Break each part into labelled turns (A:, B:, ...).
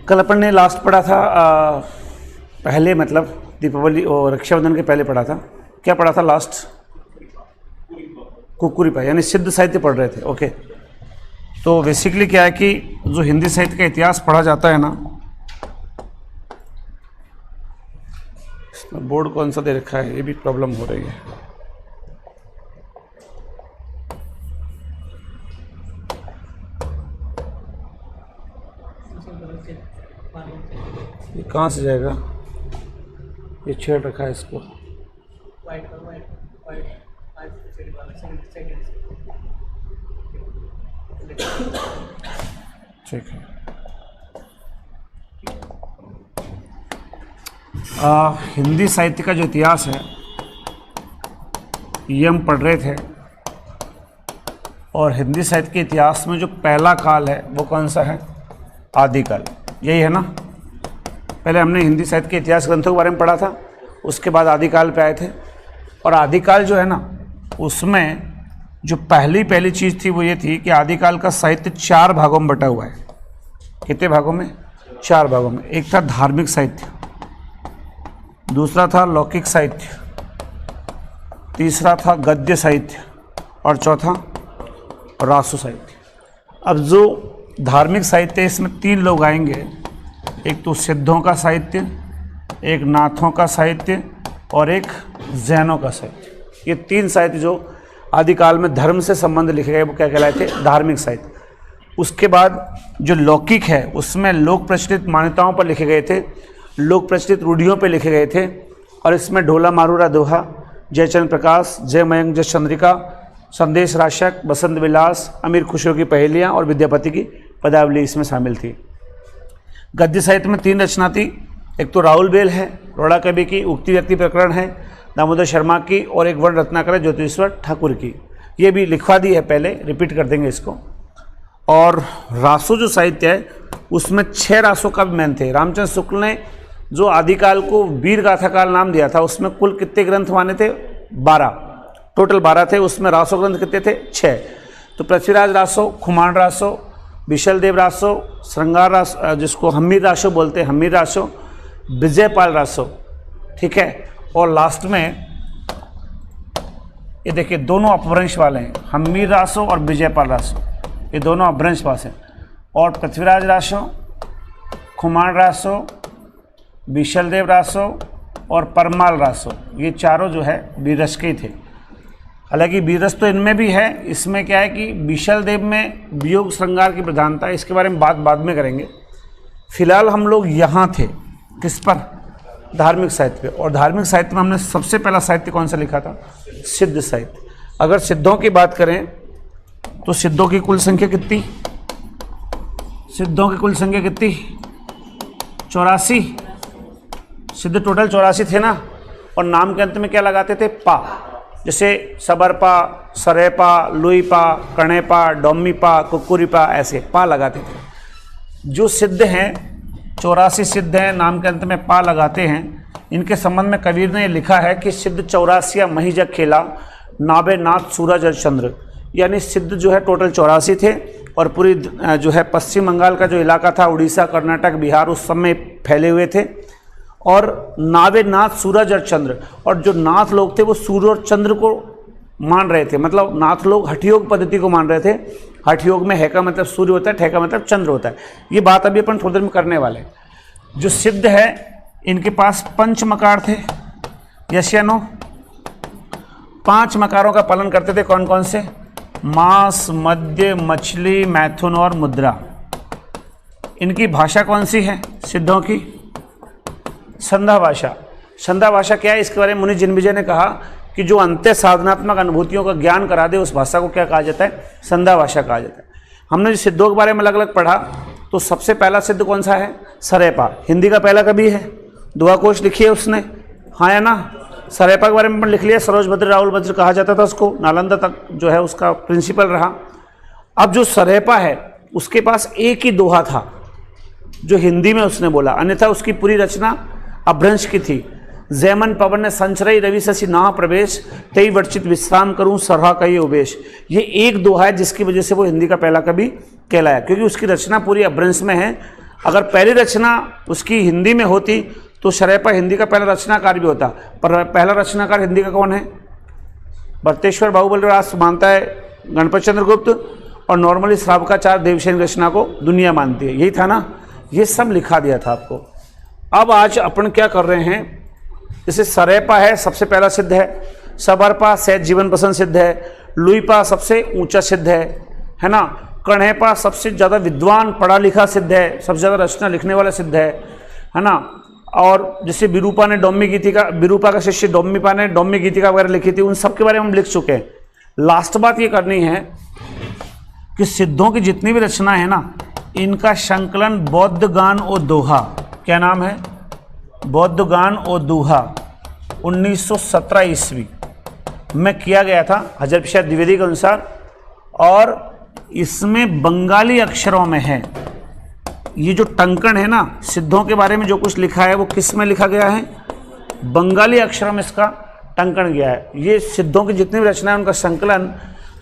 A: कल अपन ने लास्ट पढ़ा था पहले, मतलब दीपावली और रक्षाबंधन के पहले पढ़ा था। क्या पढ़ा था लास्ट? कुक्कुरी पाई, यानी सिद्ध साहित्य पढ़ रहे थे। ओके, तो बेसिकली क्या है कि जो हिंदी साहित्य का इतिहास पढ़ा जाता है ना, इसमें बोर्ड कौन सा दे रखा है, ये भी प्रॉब्लम हो रही है। ये कहाँ से जाएगा? ये छेड़ रखा है इसको। ठीक है। हिंदी साहित्य का जो इतिहास है ये हम पढ़ रहे थे, और हिंदी साहित्य के इतिहास में जो पहला काल है वो कौन सा है? आदिकाल। यही है ना? पहले हमने हिंदी साहित्य के इतिहास ग्रंथों के बारे में पढ़ा था, उसके बाद आदिकाल पे आए थे। और आदिकाल जो है ना, उसमें जो पहली चीज़ थी वो ये थी कि आदिकाल का साहित्य 4 भागों में बटा हुआ है। कितने भागों में? 4 भागों में। एक था धार्मिक साहित्य, दूसरा था लौकिक साहित्य, तीसरा था गद्य साहित्य, और चौथा रासो साहित्य। अब जो धार्मिक साहित्य है इसमें 3 लोग आएंगे, एक तो सिद्धों का साहित्य, एक नाथों का साहित्य, और एक जैनों का साहित्य। ये 3 साहित्य जो आदिकाल में धर्म से संबंध लिखे गए वो क्या कहलाए थे? धार्मिक साहित्य। उसके बाद जो लौकिक है उसमें लोक प्रचलित मान्यताओं पर लिखे गए थे, लोक प्रचलित रूढ़ियों पर लिखे गए थे, और इसमें ढोला मारूरा दोहा, जयचंद्र प्रकाश, जय मयंक जय चंद्रिका, संदेश राशक, बसंत विलास, अमीर खुशियों की पहेलियाँ और विद्यापति की पदावली इसमें शामिल थी। गद्य साहित्य में 3 रचना थी, एक तो राहुल बेल है, रोड़ा कवि की उक्ति व्यक्ति प्रकरण है, दामोदर शर्मा की, और एक वर्ण रत्नाकर ज्योतिश्वर ठाकुर की। ये भी लिखवा दी है, पहले रिपीट कर देंगे इसको। और रासो जो साहित्य है उसमें 6 रासों का भी मैन थे। रामचंद्र शुक्ल ने जो आदिकाल को वीर गाथा काल नाम दिया था, उसमें कुल कितने ग्रंथ माने थे? 12, टोटल 12 थे। उसमें रासो ग्रंथ कितने थे? 6। तो पृथ्वीराज रासो, खुमान रासो, विशल देव रासो, श्रृंगार रासो जिसको हम्मीर रासो बोलते हैं, हम्मीर रासो, विजयपाल रासो, ठीक है। और लास्ट में ये देखिए दोनों अपभ्रंश वाले हैं, हम्मीर रासो और विजयपाल रासो, ये दोनों अपभ्रंश पास हैं। और पृथ्वीराज रासो, खुमान रासो, विशल देव रासो और परमाल रासो, ये चारों जो है वीररस के ही थे। हालांकि वीररस तो इनमें भी है, इसमें क्या है कि विशल देव में वियोग श्रृंगार की प्रधानता है, इसके बारे में बात बाद में करेंगे। फिलहाल हम लोग यहाँ थे किस पर? धार्मिक साहित्य पे। और धार्मिक साहित्य में हमने सबसे पहला साहित्य कौन सा लिखा था? सिद्ध साहित्य। अगर सिद्धों की बात करें तो सिद्धों की कुल संख्या कितनी? सिद्धों की कुल संख्या कितनी? 84। सिद्ध टोटल 84 थे ना। और नाम के अंत में क्या लगाते थे? पा। जैसे सबरपा, सरेपा, लुईपा, कणेपा, डोम्मीपा, कुक्कुरीपा, ऐसे पा लगाते थे। जो सिद्ध हैं 84 सिद्ध हैं, नाम के अंत में पा लगाते हैं। इनके संबंध में कबीर ने लिखा है कि सिद्ध 84 मही जग खेला, नाबे नाथ सूरज और चंद्र। यानी सिद्ध जो है टोटल 84 थे, और पूरी जो है पश्चिम बंगाल का जो इलाका था, उड़ीसा, कर्नाटक, बिहार, उस सब में फैले हुए थे। और नावे नाथ सूरज और चंद्र, और जो नाथ लोग थे वो सूर्य और चंद्र को मान रहे थे। मतलब नाथ लोग हठयोग पद्धति को मान रहे थे। हठयोग में है का मतलब सूर्य होता है, ठे का मतलब चंद्र होता है। ये बात अभी अपन थोड़ी देर में करने वाले हैं। जो सिद्ध है इनके पास 5 मकार थे, यस या नो? 5 मकारों का पालन करते थे। कौन कौन से? मांस, मद्य, मछली, मैथुन और मुद्रा। इनकी भाषा कौन सी है सिद्धों की? संध्या भाषा। संध्या भाषा क्या है? इसके बारे में मुनि जिनविजय ने कहा कि जो अंत्य साधनात्मक अनुभूतियों का ज्ञान करा दे उस भाषा को क्या कहा जाता है? संध्या भाषा कहा जाता है। हमने जो सिद्धों के बारे में अलग अलग पढ़ा, तो सबसे पहला सिद्ध कौन सा है? सरेपा। हिंदी का पहला कवि है, दुआ कोश लिखी है उसने, हाँ या ना? सरेपा के बारे में लिख लिया। सरोज भद्र, राहुल भद्र कहा जाता था उसको, नालंदा तक जो है उसका प्रिंसिपल रहा। अब जो सरेपा है उसके पास एक ही दोहा था जो हिंदी में उसने बोला, अन्यथा उसकी पूरी रचना अपभ्रंश की थी। जैमन पवन ने संचरई रवि शशि ना प्रवेश, तई वर्चित विश्राम करूं सरहा कई उवेश। ये एक दोहा है जिसकी वजह से वो हिंदी का पहला कवि कहलाया, क्योंकि उसकी रचना पूरी अपभ्रंश में है। अगर पहली रचना उसकी हिंदी में होती तो शरैपा हिंदी का पहला रचनाकार भी होता, पर पहला रचनाकार हिंदी का कौन है? भरतेश्वर बाहुबलराज मानता है गणपत चंद्रगुप्त, और नॉर्मली श्रावकाचार्य देवसेन रचना को दुनिया मानती है। यही था ना, ये सब लिखा दिया था आपको। अब आज अपन क्या कर रहे हैं, जैसे सरैपा है सबसे पहला सिद्ध है, सबरपा सहज जीवन पसंद सिद्ध है, लुईपा सबसे ऊंचा सिद्ध है ना, कण्हेपा सबसे ज़्यादा विद्वान पढ़ा लिखा सिद्ध है, सबसे ज़्यादा रचना लिखने वाला सिद्ध है ना। और जैसे विरूपा ने डौम्य गीतिका, विरूपा का शिष्य डौम्यपा ने डौम्य गीतिका वगैरह लिखी थी, उन सब के बारे में हम लिख चुके हैं। लास्ट बात ये करनी है कि सिद्धों की जितनी भी रचना है ना, इनका संकलन बौद्ध गान और दोहा, क्या नाम है? बौद्ध गान और दोहा 1917 ईस्वी में किया गया था हज़ार प्रसाद द्विवेदी के अनुसार, और इसमें बंगाली अक्षरों में है। ये जो टंकण है ना, सिद्धों के बारे में जो कुछ लिखा है वो किस में लिखा गया है? बंगाली अक्षरों में इसका टंकण गया है। ये सिद्धों की जितनी भी रचनाएं उनका संकलन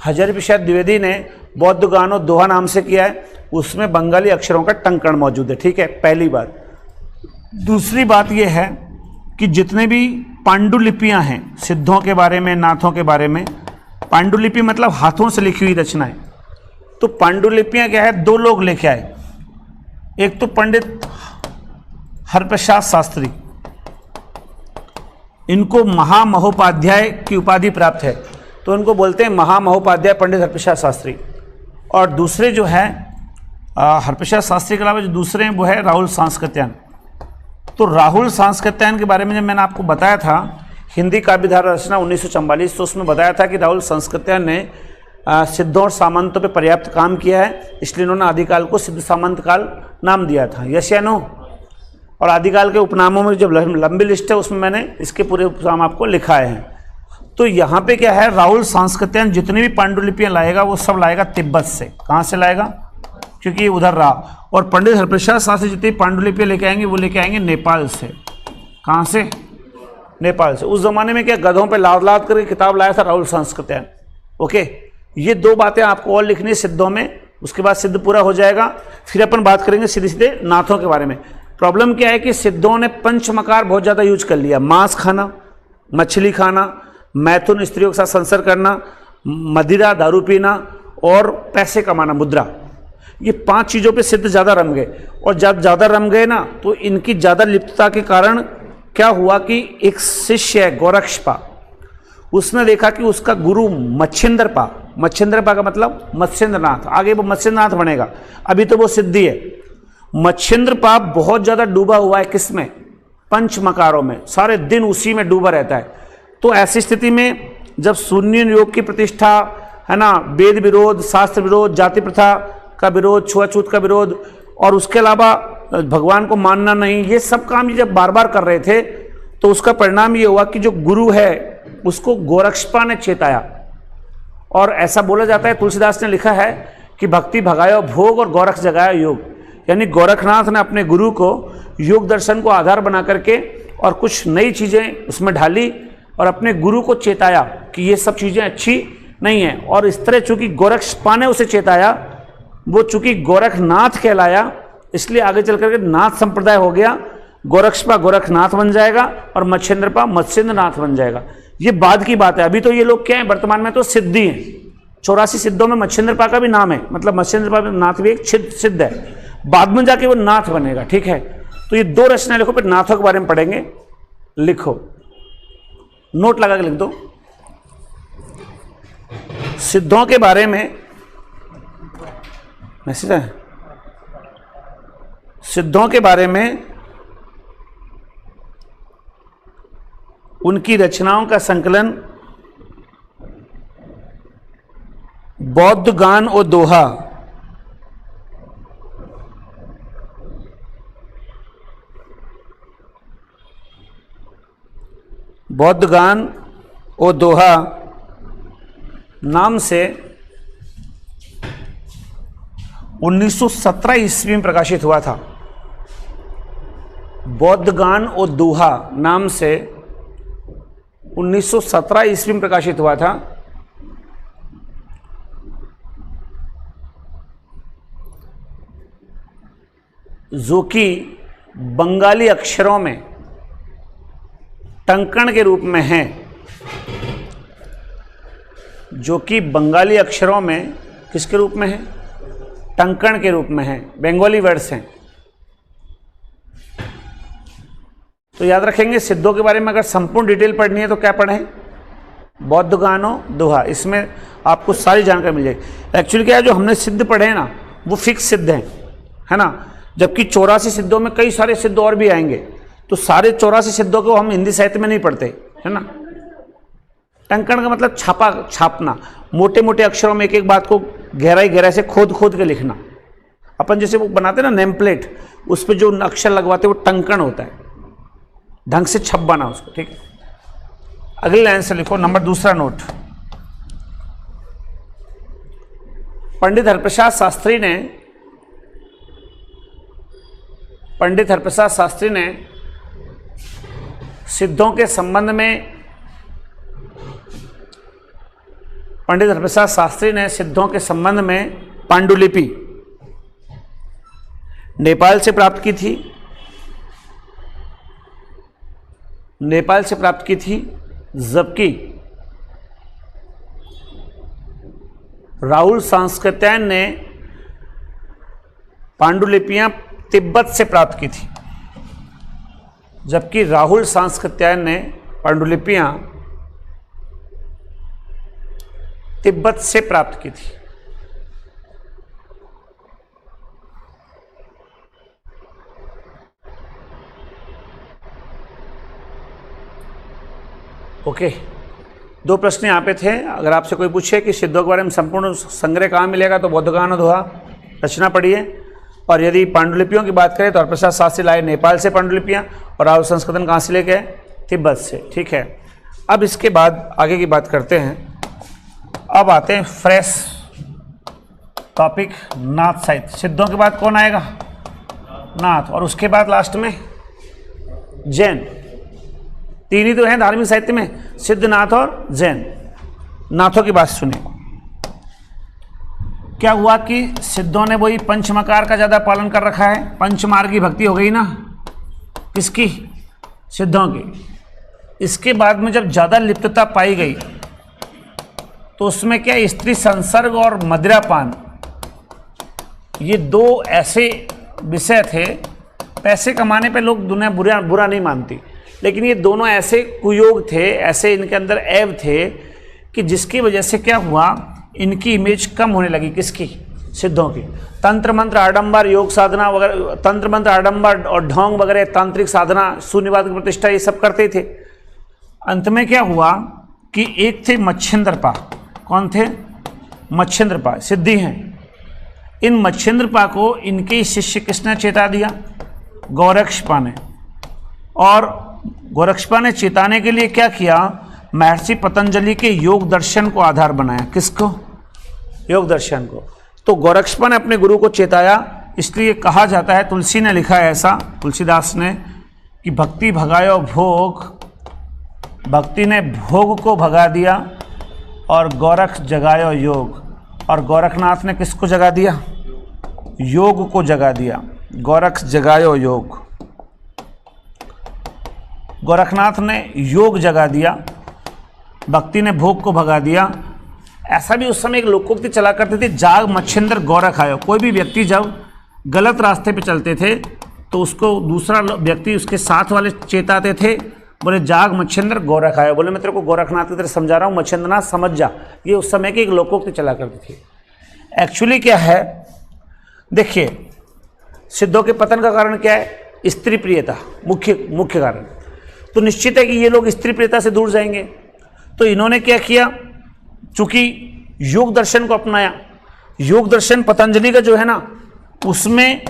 A: हज़ार प्रसाद द्विवेदी ने बौद्ध गान और दोहा नाम से किया है, उसमें बंगाली अक्षरों का टंकण मौजूद है। ठीक है, पहली बात। दूसरी बात यह है कि जितने भी पांडुलिपियां हैं सिद्धों के बारे में, नाथों के बारे में, पांडुलिपि मतलब हाथों से लिखी हुई रचनाएं, तो पांडुलिपियां क्या है? दो लोग लेके आए। एक तो पंडित हरप्रसाद शास्त्री, इनको महामहोपाध्याय की उपाधि प्राप्त है, तो इनको बोलते हैं महामहोपाध्याय पंडित हरप्रसाद शास्त्री। और दूसरे जो है हरप्रसाद शास्त्री के अलावा जो दूसरे हैं वो है राहुल सांस्कृत्यायन। तो राहुल सांस्कृत्यायन के बारे में जब मैंने आपको बताया था हिंदी काव्यधारा रचना 1944, तो उसमें बताया था कि राहुल सांस्कृत्यायन ने सिद्धों और सामंतों पे पर्याप्त काम किया है, इसलिए इन्होंने आदिकाल को सिद्ध सामंत काल नाम दिया था। यस या नो? और आदिकाल के उपनामों में जब लंबी लिस्ट है उसमें मैंने इसके पूरे उपनाम आपको लिखाए हैं। तो यहाँ पे क्या है, राहुल सांस्कृत्यायन जितनी भी पांडुलिपियाँ लाएगा वो सब लाएगा तिब्बत से। कहाँ से लाएगा? क्योंकि उधर रहा। और पंडित हरप्रसाद शास्त्री जितनी पांडुलिपियाँ लेके आएंगे वो लेके आएंगे नेपाल से। कहाँ से? नेपाल से। उस जमाने में क्या गधों पे लाद लाद करके किताब लाया था राहुल सांस्कृत्यायन। ओके, ये दो बातें आपको और लिखनी है सिद्धों में, उसके बाद सिद्ध पूरा हो जाएगा। फिर अपन बात करेंगे सीधे सीधे नाथों के बारे में। प्रॉब्लम क्या है कि सिद्धों ने पंचमकार बहुत ज़्यादा यूज कर लिया। मांस खाना, मछली खाना, मैथुन स्त्रियों के साथ संसर्ग करना, मदिरा दारू पीना और पैसे कमाना, मुद्रा, ये 5 चीज़ों पे सिद्ध ज़्यादा रम गए। और जब ज़्यादा रम गए ना तो इनकी ज़्यादा लिप्तता के कारण क्या हुआ कि एक शिष्य है गोरक्षपा, उसने देखा कि उसका गुरु मच्छिंद्रपा, मच्छिंद्रपा का मतलब मत्स्येंद्रनाथ, आगे वो मत्स्येंद्रनाथ बनेगा, अभी तो वो सिद्धि है। मच्छिंद्रपा बहुत ज़्यादा डूबा हुआ है किसमें? पंचमकारों में, सारे दिन उसी में डूबा रहता है। तो ऐसी स्थिति में जब शून्य योग की प्रतिष्ठा है ना, वेद विरोध, शास्त्र विरोध, जाति प्रथा का विरोध, छुआछूत का विरोध, और उसके अलावा भगवान को मानना नहीं, ये सब काम ये जब बार बार कर रहे थे तो उसका परिणाम ये हुआ कि जो गुरु है उसको गोरक्षपा ने चेताया। और ऐसा बोला जाता है, तुलसीदास ने लिखा है कि भक्ति भगायो भोग और गोरख जगाया योग, यानी गोरखनाथ ने अपने गुरु को योग दर्शन को आधार बना करके और कुछ नई चीज़ें उसमें ढाली और अपने गुरु को चेताया कि ये सब चीज़ें अच्छी नहीं है। और इस तरह चूंकि गोरक्षपा ने उसे चेताया, वो चूंकि गोरखनाथ कहलाया, इसलिए आगे चल करके नाथ संप्रदाय हो गया। गोरक्षपा गोरखनाथ बन जाएगा और मच्छिंद्रपा मत्स्येंद्रनाथ बन जाएगा। ये बाद की बात है, अभी तो ये लोग क्या है, वर्तमान में तो सिद्धि हैं। 84 सिद्धों में मच्छिंद्रपा का भी नाम है, मतलब मच्छिंद्रपा नाथ भी एक सिद्ध है, बाद में जाके वो नाथ बनेगा। ठीक है, तो ये 2 रचनाएं लिखो, फिर नाथों के बारे में पढ़ेंगे। लिखो, नोट लगा के लिख दो। सिद्धों के बारे में मैसेज है, सिद्धों के बारे में उनकी रचनाओं का संकलन बौद्ध गान और दोहा, बौद्ध गान और दोहा नाम से 1917 ईस्वी में प्रकाशित हुआ था। बौद्ध गान और दोहा नाम से 1917 ईस्वी में प्रकाशित हुआ था। जो कि बंगाली अक्षरों में टंकण के रूप में हैं, जो कि बंगाली अक्षरों में किसके रूप में है? टंकण के रूप में है, बंगाली वर्ड्स हैं। तो याद रखेंगे सिद्धों के बारे में अगर संपूर्ण डिटेल पढ़नी है तो क्या पढ़ें? बौद्ध गानो दोहा, इसमें आपको सारी जानकारी मिल जाएगी। एक्चुअली क्या है, जो हमने सिद्ध पढ़े हैं ना वो फिक्स सिद्ध हैं, है ना, जबकि 84 सिद्धों में कई सारे सिद्ध और भी आएंगे। तो सारे 84 सिद्धों को हम हिंदी साहित्य में नहीं पढ़ते, है ना। टंकण का मतलब छापना, मोटे मोटे अक्षरों में एक एक बात को गहराई से खोद के लिखना। अपन जैसे वो बनाते ना नेम प्लेट, उस पर जो अक्षर लगवाते वो टंकण होता है, ढंग से छपवाना उसको, ठीक है। अगली लाइन से लिखो, नंबर दूसरा नोट। पंडित हरप्रसाद शास्त्री ने सिद्धों के संबंध में पांडुलिपि नेपाल से प्राप्त की थी, जबकि राहुल सांस्कृत्यायन ने पांडुलिपियां तिब्बत से प्राप्त की थी। जबकि राहुल सांस्कृत्यायन ने पांडुलिपियां तिब्बत से प्राप्त की थी। ओके, दो प्रश्न यहाँ पे थे। अगर आपसे कोई पूछे कि सिद्धों के बारे में संपूर्ण संग्रह कहाँ मिलेगा तो बौद्ध गानो दोहा रचना पढ़िए। और यदि पांडुलिपियों की बात करें तो हरप्रसाद शास्त्री लाए नेपाल से पांडुलिपियाँ, और राहुल संस्कृतन कहाँ से लेके आए? तिब्बत से, ठीक है। अब इसके बाद आगे की बात करते हैं। अब आते हैं फ्रेश टॉपिक, नाथ साहित्य। सिद्धों के बाद कौन आएगा? नाथ, और उसके बाद लास्ट में जैन। तीन ही तो हैं धार्मिक साहित्य में, सिद्ध, नाथ और जैन। नाथों की बात सुनिए। क्या हुआ कि सिद्धों ने वही पंचमकार का ज़्यादा पालन कर रखा है, पंचमार्गी भक्ति हो गई ना किसकी? सिद्धों की। इसके बाद में जब ज़्यादा लिप्तता पाई गई तो उसमें क्या स्त्री संसर्ग और मदिरापान, ये दो ऐसे विषय थे। पैसे कमाने पे लोग दुनिया बुरा नहीं मानती, लेकिन ये दोनों ऐसे कुयोग थे, ऐसे इनके अंदर ऐब थे कि जिसकी वजह से क्या हुआ, इनकी इमेज कम होने लगी। किसकी? सिद्धों की। तंत्र मंत्र आडंबर, योग साधना वगैरह, तंत्र मंत्र आडंबर और ढोंग वगैरह, तांत्रिक साधना, शून्यवाद की प्रतिष्ठा, ये सब करते थे। अंत में क्या हुआ कि एक थे मच्छिंद्रपा। कौन थे? मच्छिंद्रपा, सिद्धि हैं। इन मच्छिंद्रपा को इनके शिष्य किसने चेता दिया? गोरक्षपा ने। और गोरक्षपा ने चेताने के लिए क्या किया? महर्षि पतंजलि के योग दर्शन को आधार बनाया। किसको? योग दर्शन को। तो गोरक्षपा ने अपने गुरु को चेताया, इसलिए कहा जाता है, तुलसी ने लिखा है ऐसा, तुलसीदास ने, कि भक्ति भगायो भोग, भक्ति ने भोग को भगा दिया और गोरख जगायो योग। और गोरखनाथ ने किसको जगा दिया? योग को जगा दिया। गोरख जगायो योग, गोरखनाथ ने योग जगा दिया, भक्ति ने भोग को भगा दिया। ऐसा भी उस समय एक लोकोक्ति चला करते थे, जाग मच्छिंद्र गोरख आयो। कोई भी व्यक्ति जब गलत रास्ते पे चलते थे तो उसको दूसरा व्यक्ति, उसके साथ वाले चेताते थे, बोले जाग मच्छिंद्र गोरख आयो। बोले मैं तेरे को गोरखनाथ की तरह समझा रहा हूँ, मच्छिंद्रनाथ समझ जा। ये उस समय की एक लोकोक्ति चला करती थी। एक्चुअली क्या है, देखिए, सिद्धों के पतन का कारण क्या है? स्त्री प्रियता, मुख्य कारण। तो निश्चित है कि ये लोग स्त्री प्रियता से दूर जाएंगे। तो इन्होंने क्या किया, चूंकि योग दर्शन को अपनाया। योग दर्शन पतंजलि का जो है ना, उसमें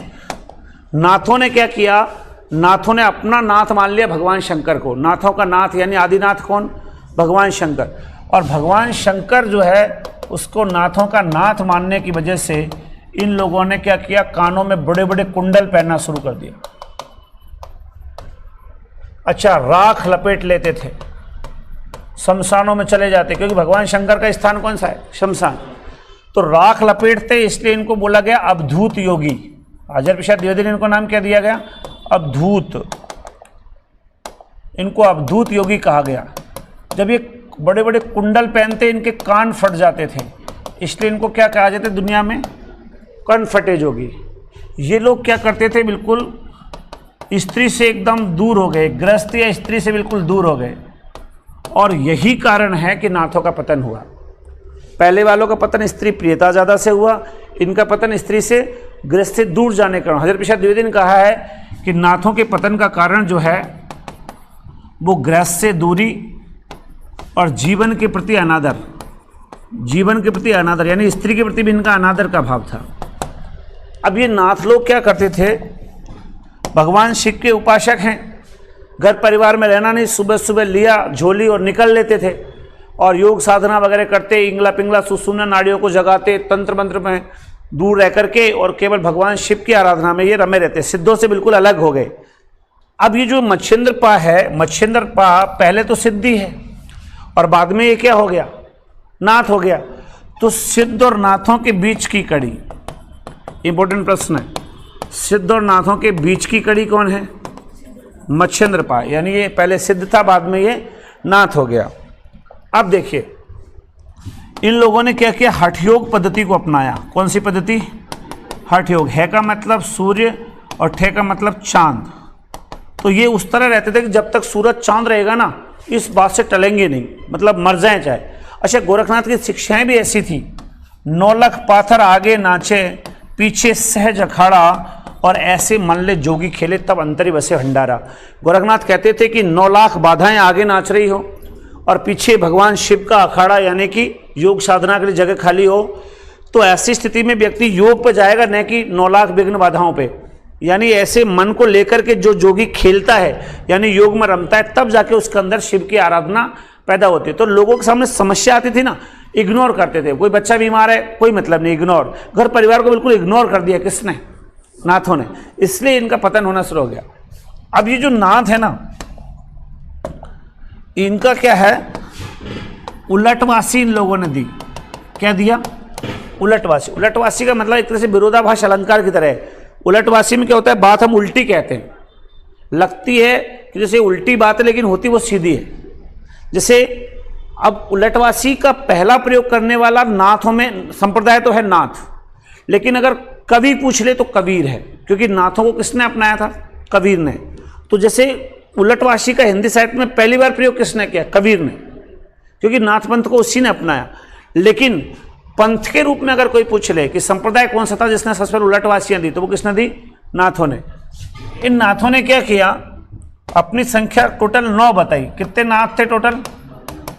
A: नाथों ने क्या किया? नाथों ने अपना नाथ मान लिया भगवान शंकर को। नाथों का नाथ यानी आदिनाथ कौन? भगवान शंकर। और भगवान शंकर जो है उसको नाथों का नाथ मानने की वजह से इन लोगों ने क्या किया? कानों में बड़े बड़े कुंडल पहनना शुरू कर दिया। अच्छा, राख लपेट लेते थे, शमशानों में चले जाते, क्योंकि भगवान शंकर का स्थान कौन सा है? शमशान। तो राख लपेटते, इसलिए इनको बोला गया अवधूत योगी। हज़ार प्रसाद द्विवेदी ने इनको नाम क्या दिया गया? अवधूत। इनको अवधूत योगी कहा गया। जब ये बड़े बड़े कुंडल पहनते इनके कान फट जाते थे, इसलिए इनको क्या कहा जाता है दुनिया में? कनफटे जोगी। ये लोग क्या करते थे? बिल्कुल स्त्री से एकदम दूर हो गए, गृहस्थ या स्त्री से बिल्कुल दूर हो गए, और यही कारण है कि नाथों का पतन हुआ। पहले वालों का पतन स्त्री प्रियता ज़्यादा से हुआ, इनका पतन स्त्री से गृहस्थ से दूर जाने का। हज़ार प्रसाद द्विवेदी ने कहा है कि नाथों के पतन का कारण जो है वो गृहस्थ से दूरी और जीवन के प्रति अनादर, जीवन के प्रति अनादर, यानी स्त्री के प्रति भी इनका अनादर का भाव था। अब ये नाथ लोग क्या करते थे? भगवान शिव के उपासक हैं, घर परिवार में रहना नहीं, सुबह सुबह लिया झोली और निकल लेते थे और योग साधना वगैरह करते, इंगला पिंगला सुसुम्ना नाड़ियों को जगाते, तंत्र मंत्र में दूर रह करके और केवल भगवान शिव की आराधना में ये रमे रहते, सिद्धों से बिल्कुल अलग हो गए। अब ये जो मच्छिंद्रपा है, मच्छिंद्रपा पहले तो सिद्धि है और बाद में ये क्या हो गया? नाथ हो गया। तो सिद्ध और नाथों के बीच की कड़ी, इंपॉर्टेंट प्रश्न है, सिद्ध और नाथों के बीच की कड़ी कौन है? मच्छिंद्रपा। यानी ये पहले सिद्ध था, बाद में ये नाथ हो गया। अब देखिए इन लोगों ने क्या किया? हठ योग पद्धति को अपनाया। कौन सी पद्धति? हठ योग। है का मतलब सूर्य और ठे का मतलब चांद। तो ये उस तरह रहते थे कि जब तक सूरज चांद रहेगा ना, इस बात से टलेंगे नहीं, मतलब मर जाए चाहे। अच्छा, गोरखनाथ की शिक्षाएं भी ऐसी थी, 9 लाख पाथर आगे नाचे, पीछे सहज अखाड़ा, और ऐसे मनले जोगी खेले तब अंतरी बसे भंडारा। गोरखनाथ कहते थे कि 9 लाख बाधाएं आगे नाच रही हो और पीछे भगवान शिव का अखाड़ा यानी कि योग साधना के लिए जगह खाली हो, तो ऐसी स्थिति में व्यक्ति योग पे जाएगा, न कि 9 लाख विघ्न बाधाओं पे। यानी ऐसे मन को लेकर के जो जोगी खेलता है यानी योग में रमता है, तब जाके उसके अंदर शिव की आराधना पैदा होती है। तो लोगों के सामने समस्या आती थी ना, इग्नोर करते थे। कोई बच्चा बीमार है, कोई मतलब नहीं, इग्नोर। घर परिवार को बिल्कुल इग्नोर कर दिया। किसने? नाथों ने। इसलिए इनका पतन होना शुरू हो गया। अब ये जो नाथ है ना, इनका क्या है? उलटवासी इन लोगों ने दी। क्या दिया? उलटवासी। उलटवासी का मतलब एक तरह से विरोधाभास अलंकार की तरह है। उलटवासी में क्या होता है? बात हम उल्टी कहते हैं, लगती है कि जैसे उल्टी बात है लेकिन होती वो सीधी है। जैसे अब उलटवासी का पहला प्रयोग करने वाला नाथों में संप्रदाय तो है नाथ, लेकिन अगर कवि पूछ ले तो कबीर है, क्योंकि नाथों को किसने अपनाया था? कबीर ने। तो जैसे उलटवासी का हिंदी साहित्य में पहली बार प्रयोग किसने किया? कबीर ने, क्योंकि नाथ पंथ को उसी ने अपनाया। लेकिन पंथ के रूप में अगर कोई पूछ ले कि संप्रदाय कौन सा था जिसने सबसे पहले उलटवासियां दी, तो वो किसने दी? नाथों ने। इन नाथों ने क्या किया? अपनी संख्या टोटल 9 बताई। कितने नाथ थे टोटल?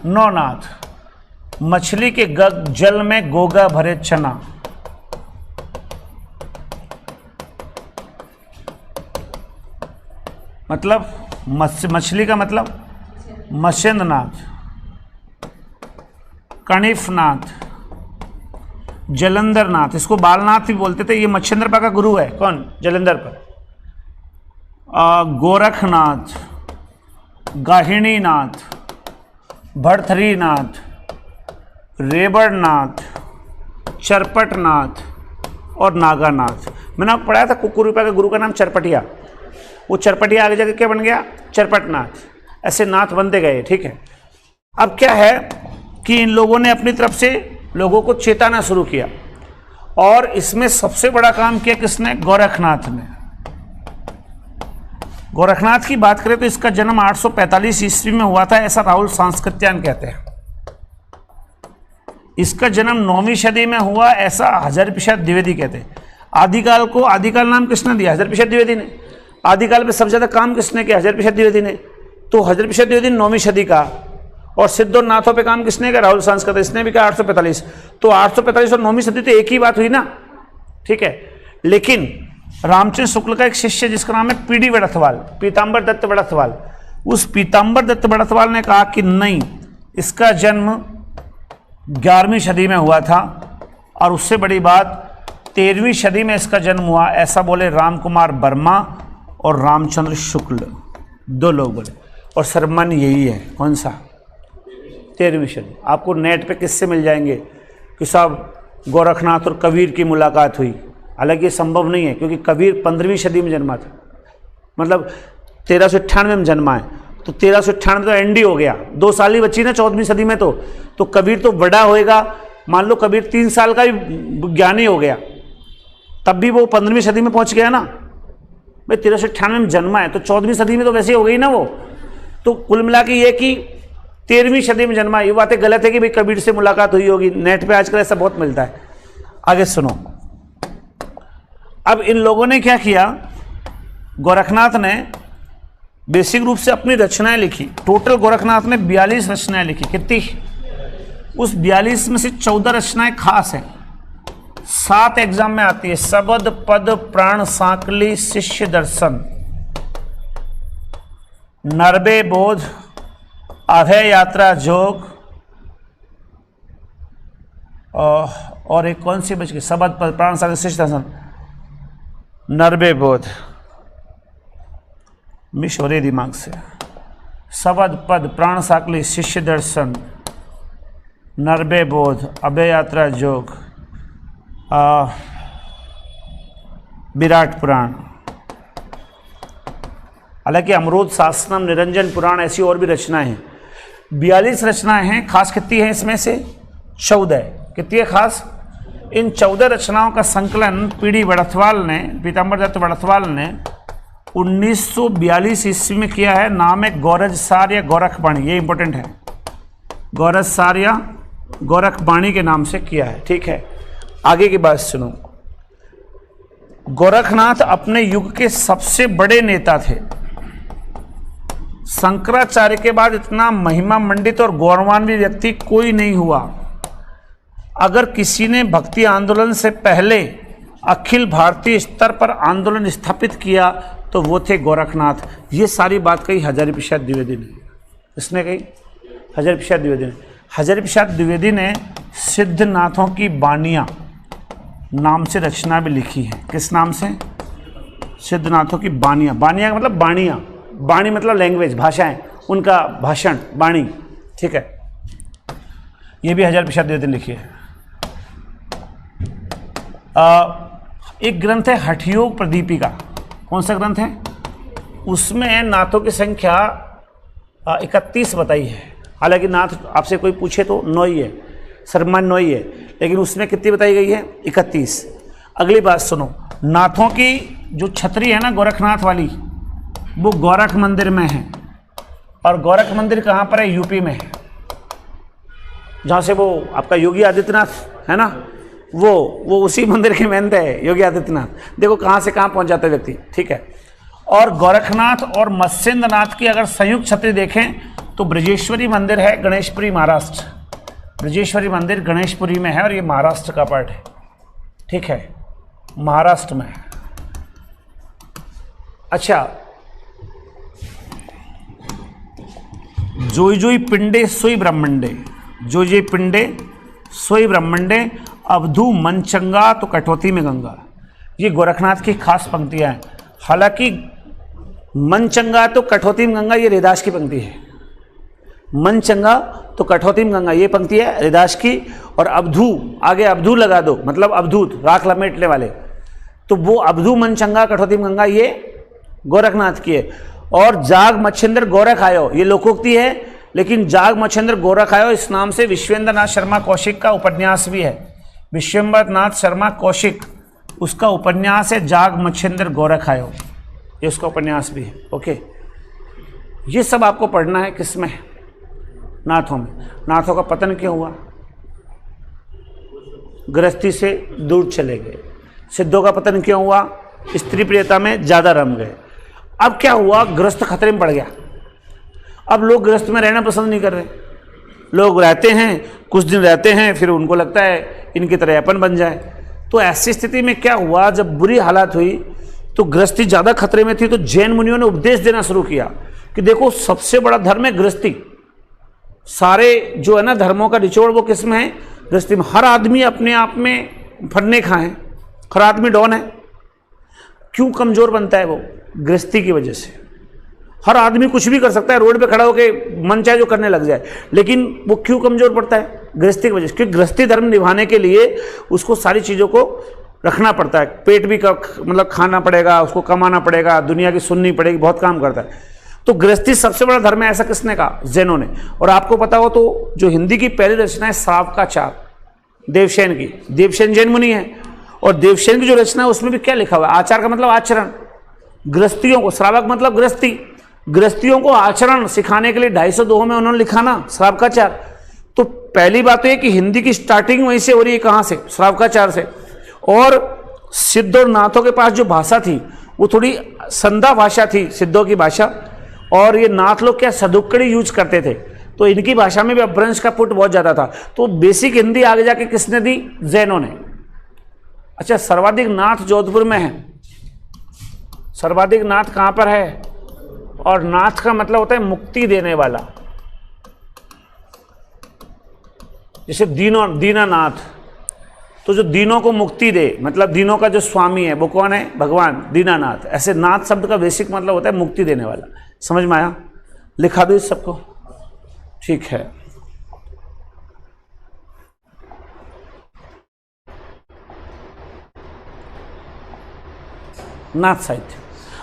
A: 9 नाथ। मछली के जल में गोगा भरे चना, मतलब मछली का मतलब मत्स्यनाथ, कणिफनाथ, जलंधरनाथ, इसको बालनाथ भी बोलते थे। ये मच्छिंद्रपा का गुरु है। कौन? जलंधर पर। गोरखनाथ, गाहिणीनाथ, भरथरीनाथ, रेबड़नाथ, चरपटनाथ और नागानाथ। मैंने आपको पढ़ाया था कुकुरूपा के गुरु का नाम चरपटिया। वो चरपटिया आगे जाके क्या बन गया? चरपटनाथ। ऐसे नाथ बनते गए। ठीक है। अब क्या है कि इन लोगों ने अपनी तरफ से लोगों को चेताना शुरू किया, और इसमें सबसे बड़ा काम किया किसने? गोरखनाथ ने। गोरखनाथ की बात करें तो इसका जन्म 845 ईस्वी में हुआ था, ऐसा राहुल सांस्कृत्यायन कहते हैं। इसका जन्म 9वीं सदी में हुआ, ऐसा हज़ार प्रसाद द्विवेदी कहते हैं। आदिकाल को आदिकाल नाम किसने दिया? हज़ार प्रसाद द्विवेदी ने। आदिकाल में सबसे ज़्यादा काम किसने किया? हज़ार प्रसाद द्विवेदी ने। तो हज़ार प्रसाद द्विवेदी 9वीं सदी का, और सिद्ध और नाथों पे काम किसने किया? राहुल सांस्कृत्यायन। इसने भी कहा 845। तो 845 और 9वीं सदी तो एक ही बात हुई ना। ठीक है। लेकिन रामचंद्र शुक्ल का एक शिष्य जिसका नाम है पीडी वड़थवाल, पीताम्बर दत्त वड़थवाल, उस पीताम्बर दत्त वड़थवाल ने कहा कि नहीं, इसका जन्म 11वीं सदी में हुआ था, और उससे बड़ी बात 13वीं सदी में इसका जन्म हुआ। ऐसा बोले राम कुमार वर्मा और रामचंद्र शुक्ल, 2 लोग बोले। और सरमन यही है। कौन सा? 13वीं सदी। आपको नेट पे किससे मिल जाएंगे कि साहब गोरखनाथ और कबीर की मुलाकात हुई, हालांकि ये संभव नहीं है क्योंकि कबीर 15वीं सदी में जन्मा था, मतलब 1398 में जन्मा है, तो 1398 तो एंडी हो गया, 2 साल ही बची ना 14वीं सदी में। तो कबीर तो बड़ा होएगा, मान लो कबीर 3 साल का भी ज्ञानी हो गया, तब भी वो 15वीं सदी में पहुंच गया ना भाई। 1398 में जन्मा है तो 14वीं सदी में तो वैसे हो गई ना वो। तो कुल मिला के ये कि 13वीं सदी में जन्मा, ये बातें गलत है कि भाई कबीर से मुलाकात हुई होगी, नेट पे आजकल ऐसा बहुत मिलता है। आगे सुनो, अब इन लोगों ने क्या किया, गोरखनाथ ने बेसिक रूप से अपनी रचनाएं लिखी। टोटल गोरखनाथ ने 42 रचनाएं लिखी। कितनी? उस 42 में से 14 रचनाएं खास हैं, 7 एग्जाम में आती है। शबद पद प्राण सांकली शिष्य दर्शन, नरबे बोध, अभय यात्रा जोग, और एक कौन सी बच गई? शबद पद प्राण सांकली शिष्य दर्शन, नरबे बोध, मिश हो रही दिमाग से। शबद पद प्राण सांकली शिष्य दर्शन, नरबे बोध, अभय यात्रा जोग, विराट पुराण। हालांकि अमरूद शासनम, निरंजन पुराण, ऐसी और भी रचनाएं हैं। 42 रचनाएं हैं। खास कितनी है इसमें से? 14। कितनी है खास? इन 14 रचनाओं का संकलन पीडी बड़थवाल ने, पीताम्बर दत्त बड़थवाल ने 1942 ईस्वी में किया है। नाम है गौरजसार या गोरखबाणी, ये इंपॉर्टेंट है। गौरजसार या गोरखबाणी के नाम से किया है। ठीक है, आगे की बात सुनो। गोरखनाथ अपने युग के सबसे बड़े नेता थे। शंकराचार्य के बाद इतना महिमा मंडित और गौरवान्वित व्यक्ति कोई नहीं हुआ। अगर किसी ने भक्ति आंदोलन से पहले अखिल भारतीय स्तर पर आंदोलन स्थापित किया तो वो थे गोरखनाथ। ये सारी बात कही हजारी प्रसाद द्विवेदी ने। इसने कही हजारी प्रसाद द्विवेदी ने। हजारी प्रसाद द्विवेदी ने सिद्धनाथों की बानियाँ नाम से रचना भी लिखी है। किस नाम से? सिद्धनाथों की बानियाँ। बानियाँ का मतलब बाणियाँ, बाणी मतलब लैंग्वेज, भाषाएं, उनका भाषण, बाणी। ठीक है, ये भी हजारी प्रसाद द्विवेदी ने लिखी है। एक ग्रंथ है हठयोग प्रदीपिका। कौन सा ग्रंथ है? उसमें नाथों की संख्या 31 बताई है। हालांकि नाथ आपसे कोई पूछे तो 9 ही है, सर्वमान्य 9 ही है, लेकिन उसमें कितनी बताई गई है? 31। अगली बात सुनो, नाथों की जो छतरी है ना गोरखनाथ वाली, वो गोरख मंदिर में है। और गोरख मंदिर कहाँ पर है? यूपी में है, जहाँ से वो आपका योगी आदित्यनाथ है ना, वो उसी मंदिर के महंत है योगी आदित्यनाथ। देखो कहाँ से कहाँ पहुँच जाता है व्यक्ति। ठीक है, और गोरखनाथ और मत्स्येंद्रनाथ की अगर संयुक्त छतरी देखें तो ब्रजेश्वरी मंदिर है गणेशपुरी, महाराष्ट्र। ब्रजेश्वरी मंदिर गणेशपुरी में है और ये महाराष्ट्र का पार्ट है। ठीक है, महाराष्ट्र में है। अच्छा, जोई जोई पिंडे सोई ब्रह्मंडे, जोई जोई पिंडे सोई ब्रह्मंडे, अवधू मनचंगा तो कटौती में गंगा। ये गोरखनाथ की खास पंक्तियां हैं। हालांकि मनचंगा तो कटौती में गंगा ये रैदास की पंक्ति है। मनचंगा तो कटौती में गंगा ये पंक्ति है रैदास की। और अवधू, आगे अवधू लगा दो, मतलब अवधूत, राख लपेटने वाले, तो वो अवधू मनचंगा कटौती में गंगा ये गोरखनाथ की है। और जाग मच्छिंद्र गोरख आयो ये लोकोक्ति है, लेकिन जाग मच्छिंद्र गोरख आयो इस नाम से विश्वेंद्र नाथ शर्मा कौशिक का उपन्यास भी है। विश्वेंद्र नाथ शर्मा कौशिक, उसका उपन्यास है जाग मच्छिंद्र गोरख आयो, ये उसका उपन्यास भी है। ओके, ये सब आपको पढ़ना है। किसमें? नाथों में। नाथों का पतन क्यों हुआ? गृहस्थी से दूर चले गए। सिद्धों का पतन क्यों हुआ? स्त्री प्रियता में ज़्यादा रम गए। अब क्या हुआ? गृहस्थ खतरे में पड़ गया। अब लोग गृहस्थ में रहना पसंद नहीं कर रहे। लोग रहते हैं, कुछ दिन रहते हैं, फिर उनको लगता है इनकी तरह अपन बन जाए। तो ऐसी स्थिति में क्या हुआ, जब बुरी हालात हुई तो गृहस्थी ज़्यादा खतरे में थी, तो जैन मुनियों ने उपदेश देना शुरू किया कि देखो सबसे बड़ा धर्म है गृहस्थी। सारे जो है ना धर्मों का निचोड़ वो किस में है? गृहस्थी में। हर आदमी अपने आप में फन्ने खाए, हर आदमी डॉन है। क्यों कमजोर बनता है वो? गृहस्थी की वजह से। हर आदमी कुछ भी कर सकता है, रोड पे खड़ा होकर मन चाहे जो करने लग जाए, लेकिन वो क्यों कमजोर पड़ता है? गृहस्थी की वजह से। क्योंकि गृहस्थी धर्म निभाने के लिए उसको सारी चीज़ों को रखना पड़ता है, पेट भी मतलब खाना पड़ेगा, उसको कमाना पड़ेगा, दुनिया की सुननी पड़ेगी, बहुत काम करता है। तो गृहस्थी सबसे बड़ा धर्म है, ऐसा किसने कहा? जैनों ने। और आपको पता हो तो जो हिंदी की पहली रचना है श्रावकाचार, देवसेन की, देवसेन जैन मुनि है, और देवसेन की जो रचना है उसमें भी क्या लिखा हुआ है? आचार का मतलब आचरण, गृहस्थियों को, श्रावक मतलब गृहस्थी, गृहस्थियों को आचरण सिखाने के लिए 250 दोहों में उन्होंने लिखा ना श्रावकाचार। तो पहली बात तो ये कि हिंदी की स्टार्टिंग वहीं से हो रही है, कहाँ से? श्रावकाचार से। और सिद्ध और नाथों के पास जो भाषा थी वो थोड़ी संधा भाषा थी, सिद्धों की भाषा, और ये नाथ लोग क्या सदुक्कड़ी यूज करते थे, तो इनकी भाषा में भी अपभ्रंश का पुट बहुत ज्यादा था। तो बेसिक हिंदी आगे जाके किसने दी? जैनों ने। अच्छा, सर्वाधिक नाथ जोधपुर में है। सर्वाधिक नाथ कहां पर है? और नाथ का मतलब होता है मुक्ति देने वाला, जैसे दीनानाथ, तो जो दीनों को मुक्ति दे, मतलब दीनों का जो स्वामी है वो कौन है? भगवान दीनानाथ। ऐसे नाथ शब्द का बेसिक मतलब होता है मुक्ति देने वाला। समझ में आया? लिखा दो इस सबको, ठीक है। नाथ साहित्य,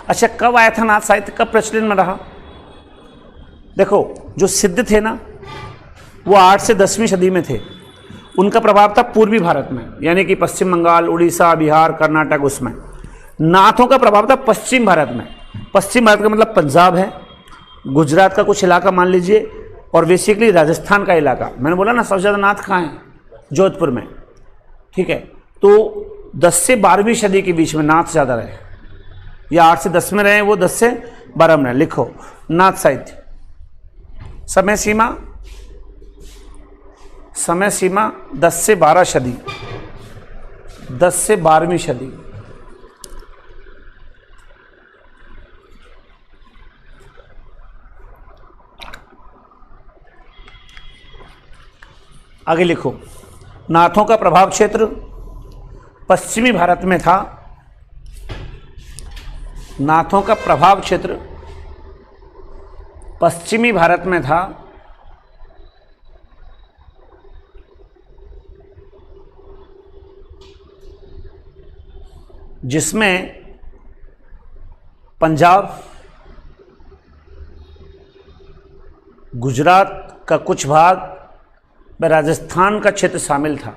A: अच्छा कब आया था नाथ साहित्य, कब प्रचलन में रहा? देखो, जो सिद्ध थे ना वो 8 से 10वीं सदी में थे। उनका प्रभाव था पूर्वी भारत में, यानी कि पश्चिम बंगाल, उड़ीसा, बिहार, कर्नाटक, उसमें। नाथों का प्रभाव था पश्चिम भारत में। पश्चिम भारत का मतलब पंजाब है, गुजरात का कुछ इलाका मान लीजिए, और बेसिकली राजस्थान का इलाका। मैंने बोला ना सबसे ज़्यादा नाथ कहाँ है? जोधपुर में, ठीक है। तो 10 से 12वीं सदी के बीच में नाथ ज़्यादा रहे, या 8 से 10 में रहे, वो 10 से 12 में रहे। लिखो नाथ साहित्य, समय सीमा 10 से 12 सदी, 10 से 12वीं सदी। आगे लिखो, नाथों का प्रभाव क्षेत्र पश्चिमी भारत में था। नाथों का प्रभाव क्षेत्र पश्चिमी भारत में था, जिसमें पंजाब, गुजरात का कुछ भाग व राजस्थान का क्षेत्र शामिल था।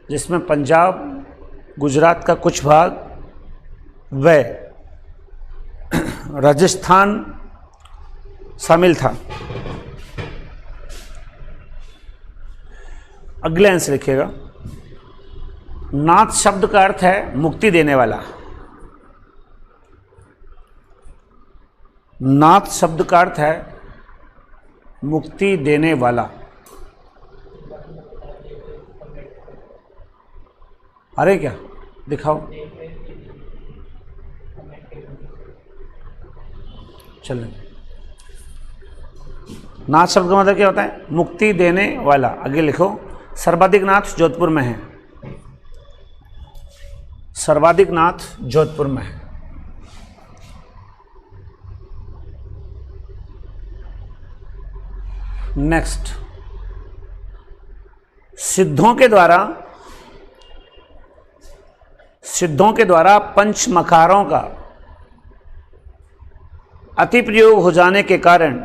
A: जिसमें पंजाब, गुजरात का कुछ भाग व राजस्थान शामिल था। अगले आंसर लिखिएगा, नाथ शब्द का अर्थ है मुक्ति देने वाला। नाथ शब्द का अर्थ है मुक्ति देने वाला। अरे क्या दिखाओ, चलो। नाथ शब्द का मतलब क्या होता है? मुक्ति देने वाला। आगे लिखो, सर्वाधिक नाथ जोधपुर में है। सर्वाधिक नाथ जोधपुर में है। नेक्स्ट, सिद्धों के द्वारा पंच मकारों का अति प्रयोग हो जाने के कारण,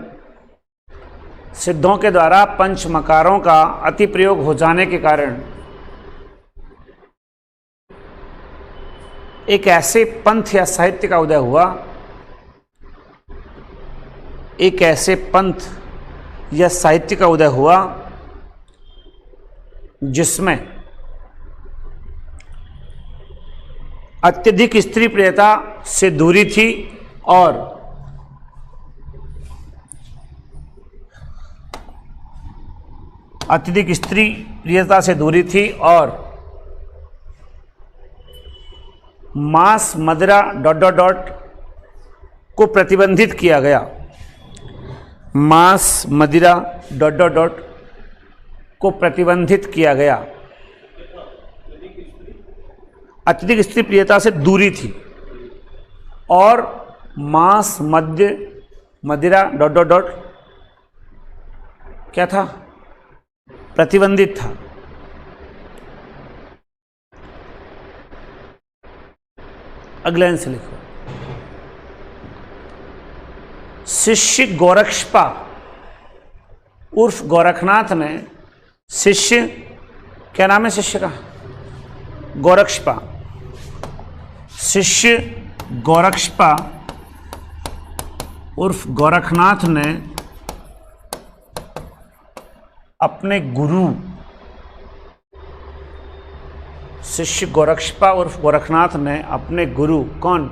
A: सिद्धों के द्वारा पंच मकारों का अति प्रयोग हो जाने के कारण एक ऐसे पंथ या साहित्य का उदय हुआ, एक ऐसे पंथ या साहित्य का उदय हुआ जिसमें अत्यधिक स्त्री प्रियता से दूरी थी और अत्यधिक स्त्री प्रियता से दूरी थी और मांस, मदिरा ... को प्रतिबंधित किया गया। मांस, मदिरा ... को प्रतिबंधित किया गया। अत्यधिक स्त्री प्रियता से दूरी थी और मांस, मद्य, मदिरा ... क्या था? प्रतिबंधित था। अगले लाइन से लिखो। शिष्य गोरक्षपा उर्फ गोरखनाथ ने, शिष्य क्या नाम है शिष्य का? गोरक्षपा। शिष्य गोरक्षपा उर्फ गोरखनाथ ने अपने गुरु, शिष्य गोरक्षपा उर्फ गोरखनाथ ने अपने गुरु कौन?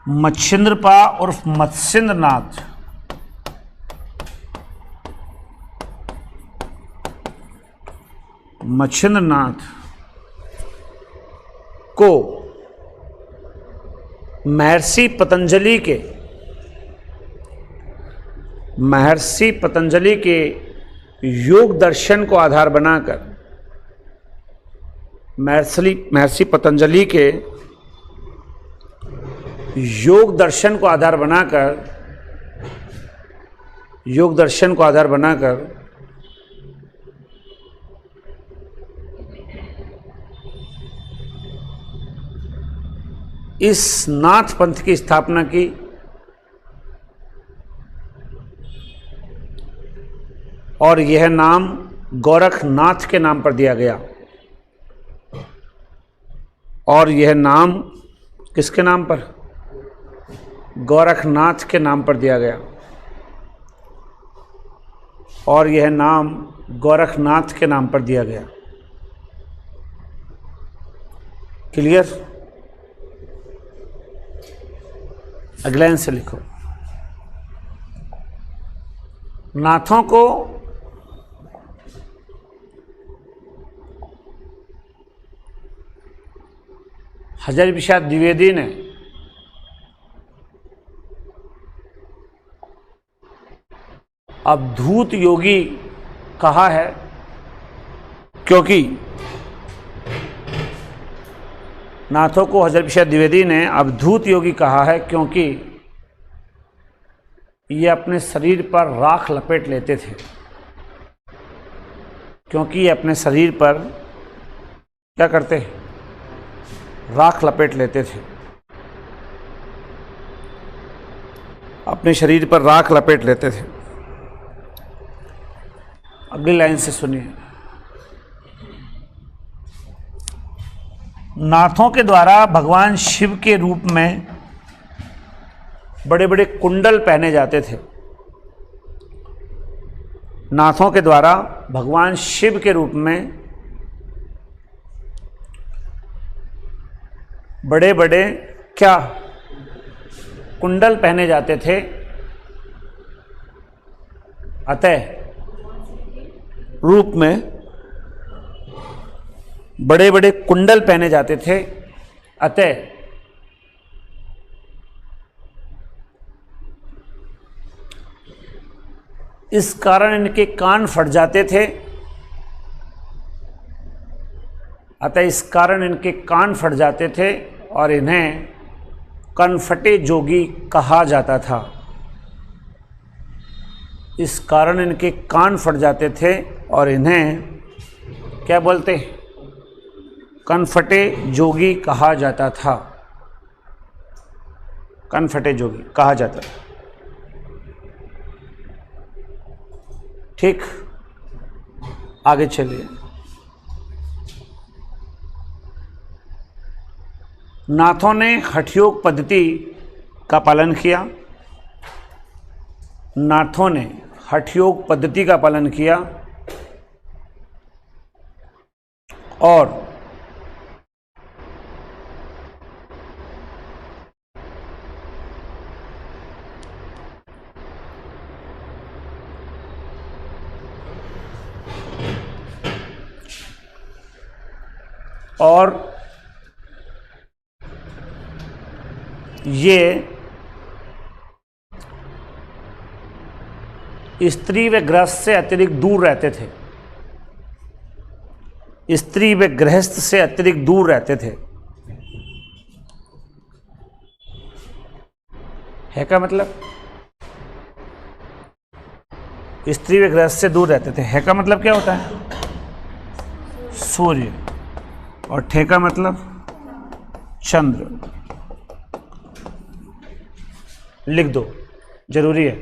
A: मच्छिंद्रपा उर्फ मत्स्येंद्रनाथ को महर्षि पतंजलि के योग दर्शन को आधार बनाकर, महर्षि पतंजलि के योग दर्शन को आधार बनाकर इस नाथ पंथ की स्थापना की। और यह नाम गोरखनाथ के नाम पर दिया गया। और यह नाम किसके नाम पर? गोरखनाथ के नाम पर दिया गया। और यह नाम गोरखनाथ के नाम पर दिया गया। क्लियर? अगले लाइन से लिखो। नाथों को हजारी प्रसाद द्विवेदी ने अवधूत योगी कहा है, क्योंकि नाथों को हजारी प्रसाद द्विवेदी ने अवधूत योगी कहा है क्योंकि ये अपने शरीर पर राख लपेट लेते थे। क्योंकि ये अपने शरीर पर क्या करते? राख लपेट लेते थे। अपने शरीर पर राख लपेट लेते थे। अगली लाइन से सुनिए। नाथों के द्वारा भगवान शिव के रूप में बड़े बड़े कुंडल पहने जाते थे। नाथों के द्वारा भगवान शिव के रूप में बड़े बड़े क्या कुंडल पहने जाते थे। अतः रूप में बड़े बड़े कुंडल पहने जाते थे। अतः इस कारण इनके कान फट जाते थे। अतः इस कारण इनके कान फट जाते थे और इन्हें कनफटे जोगी कहा जाता था। इस कारण इनके कान फट जाते थे और इन्हें क्या बोलते? कनफटे जोगी कहा जाता था। कनफटे जोगी कहा जाता था। ठीक, आगे चलिए। नाथों ने हठयोग पद्धति का पालन किया। नाथों ने हठयोग पद्धति का पालन किया और ये स्त्री व गृहस्थ से अतिरिक्त दूर रहते थे। स्त्री व गृहस्थ से अतिरिक्त दूर रहते थे। है का मतलब? स्त्री व गृहस्थ से दूर रहते थे। है का मतलब क्या होता है? सूर्य। और ठे का मतलब चंद्र लिख दो, जरूरी है।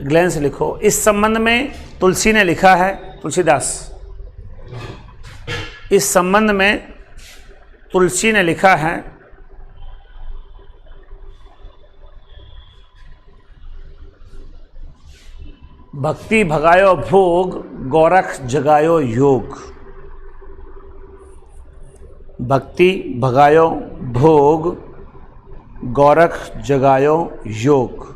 A: ग्लेंस लिखो। इस संबंध में तुलसी ने लिखा है, तुलसीदास, इस संबंध में तुलसी ने लिखा है, भक्ति भगायो भोग, गोरख जगायो योग। भक्ति भगायो भोग, गोरख जगायो योग।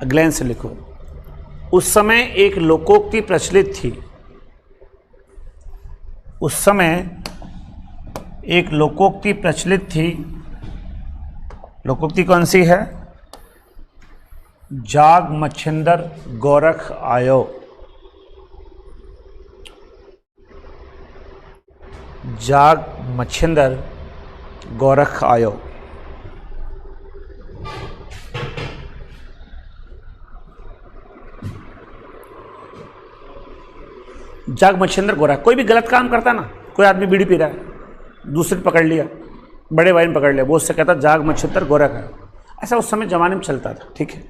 A: अगले से लिखो। उस समय एक लोकोक्ति प्रचलित थी, उस समय एक लोकोक्ति प्रचलित थी। लोकोक्ति कौन सी है? जाग मच्छिंदर गोरख आयो। जाग मच्छिंदर गोरख आयो। जाग मच्छिंदर गोरख। कोई भी गलत काम करता ना, कोई आदमी बीड़ी पी रहा है, दूसरे पकड़ लिया, बड़े भाई ने पकड़ लिया, वो उससे कहता जाग मच्छिंदर गोरख है। ऐसा उस समय जमाने में चलता था, ठीक है।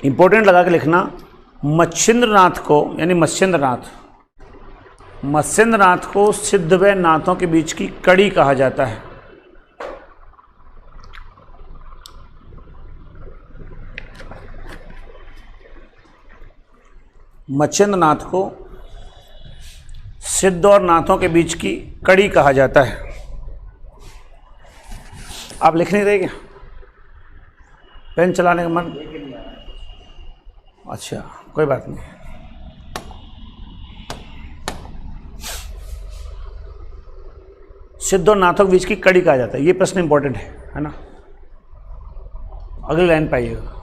A: इंपॉर्टेंट लगा के लिखना, मच्छिंद्रनाथ को यानी मत्स्येंद्रनाथ को सिद्ध व नाथों के बीच की कड़ी कहा जाता है। मच्छिंद्रनाथ को सिद्ध और नाथों के बीच की कड़ी कहा जाता है। आप लिख नहीं रहे क्या? पेन चलाने का मन? अच्छा, कोई बात नहीं। सिद्ध और नाथों के बीच की कड़ी कहा जाता है। ये प्रश्न इंपॉर्टेंट है ना? अगली लाइन पाइएगा।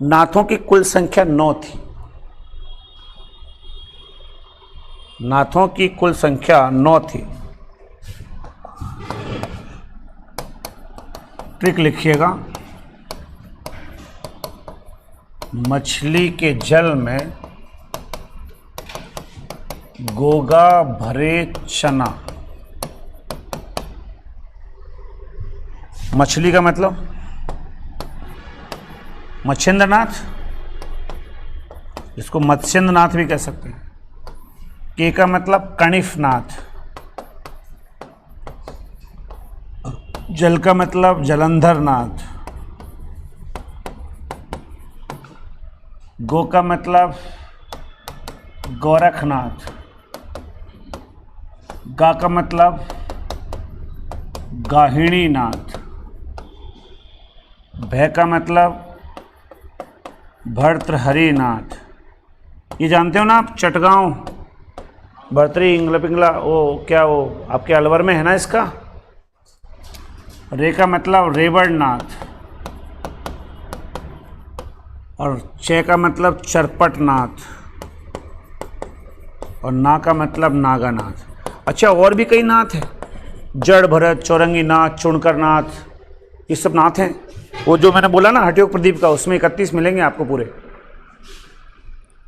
A: नाथों की कुल संख्या 9 थी। नाथों की कुल संख्या 9 थी। ट्रिक लिखिएगा। मछली के जल में गोगा भरे चना। मछली का मतलब मच्छिंद्रनाथ, इसको मत्स्येंद्रनाथ भी कह सकते हैं। के का मतलब कणिफनाथ, जल का मतलब जलंधरनाथ, गो का मतलब गोरखनाथ, गा का मतलब गाहिणीनाथ, भय का मतलब भर्तृहरिनाथ। ये जानते हो ना आप? चटगांव, भर्तृ इंगला पिंगला, वो क्या वो आपके अलवर में है ना इसका। रे का मतलब रेवड़नाथ और चे का मतलब चरपटनाथ और ना का मतलब नागानाथ। अच्छा, और भी कई नाथ है, जड़ भरत, चौरंगी नाथ, चुनकर नाथ, ये सब नाथ हैं। वो जो मैंने बोला ना हठयोग प्रदीप का, उसमें 31 मिलेंगे आपको पूरे।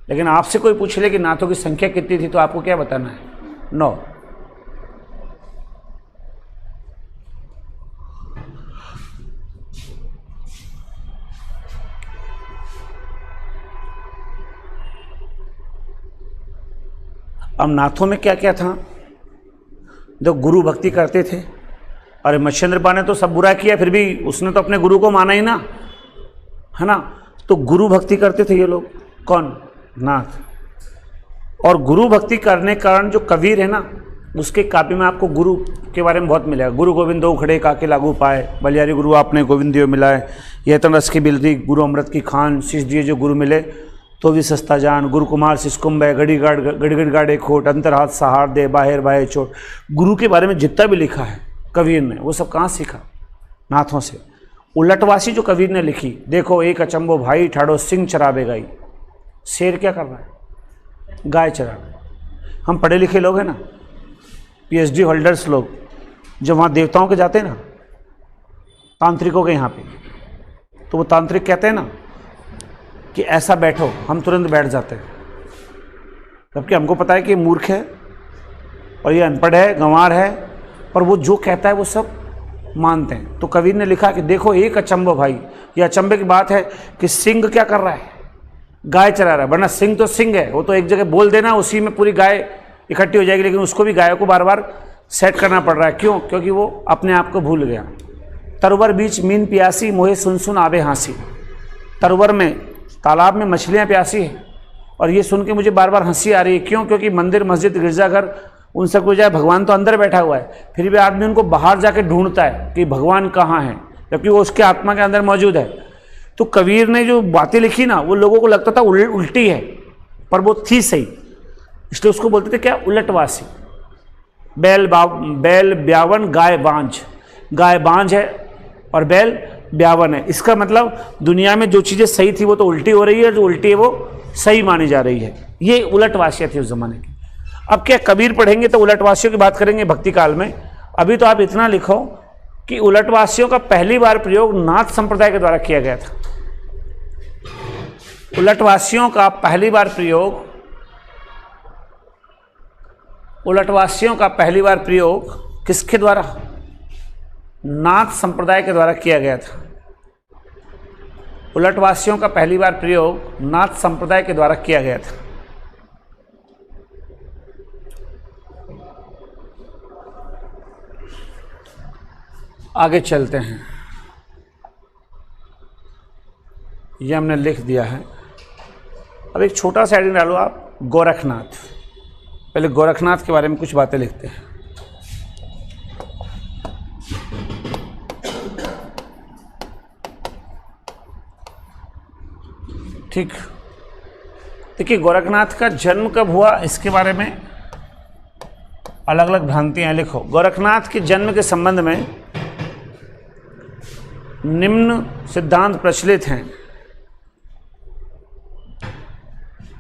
A: लेकिन आपसे कोई पूछ ले कि नाथों की संख्या कितनी थी, तो आपको क्या बताना है? 9। अब नाथों में क्या क्या था? जो गुरु भक्ति करते थे। अरे मच्छिंद्रपा ने तो सब बुरा किया, फिर भी उसने तो अपने गुरु को माना ही ना, है ना? तो गुरु भक्ति करते थे ये लोग। कौन? नाथ। और गुरु भक्ति करने के कारण जो कबीर है ना, उसके काव्य में आपको गुरु के बारे में बहुत मिलेगा। गुरु गोविंद दो खड़े काके लागू पाए, बलियारी गुरु आपने गोविंद दियो मिलाए, यह तन रस की बिलती गुरु अमृत की खान, शीश दिए जो गुरु मिले। तो भी सस्ता जान, गुरु कुमार सिसकुंभ है, गड़ी गाड़े खोट, अंतर हाथ सहार दे, बाहर बाहे चोट। गुरु के बारे में जितना भी लिखा है कबीर ने, वो सब कहाँ सीखा? नाथों से। उलटवासी जो कबीर ने लिखी, देखो एक अचंबो भाई, ठाड़ो सिंह चराबे गाई। शेर क्या कर रहा है? गाय चरा रहा है। हम पढ़े लिखे लोग हैं ना, PhD होल्डर्स लोग, जो वहाँ देवताओं के जाते हैं ना, तांत्रिकों के यहाँ पे, तो वो तांत्रिक कहते हैं ना कि ऐसा बैठो, हम तुरंत बैठ जाते हैं, जबकि हमको पता है कि ये मूर्ख है और ये अनपढ़ है, गंवार है, पर वो जो कहता है वो सब मानते हैं। तो कबीर ने लिखा कि देखो एक अचंबो भाई, ये अचंबे की बात है कि सिंह क्या कर रहा है? गाय चरा रहा है। वरना सिंह तो सिंह है, वो तो एक जगह बोल देना उसी में पूरी गाय इकट्ठी हो जाएगी, लेकिन उसको भी गायों को बार बार सेट करना पड़ रहा है। क्यों? क्योंकि वो अपने आप को भूल गया। तरवर बीच मीन प्यासी, मोहे सुन सुन आवे हाँसी। तरवर में, तालाब में मछलियाँ प्यासी है और ये सुन के मुझे बार बार हंसी आ रही है। क्यों? क्योंकि मंदिर, मस्जिद, गिरजाघर, उन सबको जाए, भगवान तो अंदर बैठा हुआ है, फिर भी आदमी उनको बाहर जाके ढूंढता है कि भगवान कहाँ है, जबकि वो उसके आत्मा के अंदर मौजूद है। तो कबीर ने जो बातें लिखी ना, वो लोगों को लगता था उल्टी है, पर वो थी सही, इसलिए उसको बोलते थे क्या? उलटवासी। बैल ब्यावन, गाय बांझ। गाय बांझ है और बैल ब्यावन है। इसका मतलब दुनिया में जो चीज़ें सही थी वो तो उल्टी हो रही है, जो उल्टी है वो सही मानी जा रही है। ये उलटवासियाँ थी उस जमाने की। अब क्या कबीर पढ़ेंगे तो उलटवासियों की बात करेंगे भक्ति काल में। अभी तो आप इतना लिखो कि उलटवासियों का पहली बार प्रयोग नाथ संप्रदाय के द्वारा किया गया था। उलटवासियों का पहली बार प्रयोग किसके द्वारा? नाथ संप्रदाय के द्वारा किया गया था। उलटवासियों का पहली बार प्रयोग नाथ संप्रदाय के द्वारा किया गया था। आगे चलते हैं। ये हमने लिख दिया है। अब एक छोटा सा हेडिंग डालो आप, गोरखनाथ। पहले गोरखनाथ के बारे में कुछ बातें लिखते हैं। ठीक, देखिए गोरखनाथ का जन्म कब हुआ, इसके बारे में अलग अलग भ्रांतियां हैं। लिखो, गोरखनाथ के जन्म के संबंध में निम्न सिद्धांत प्रचलित हैं।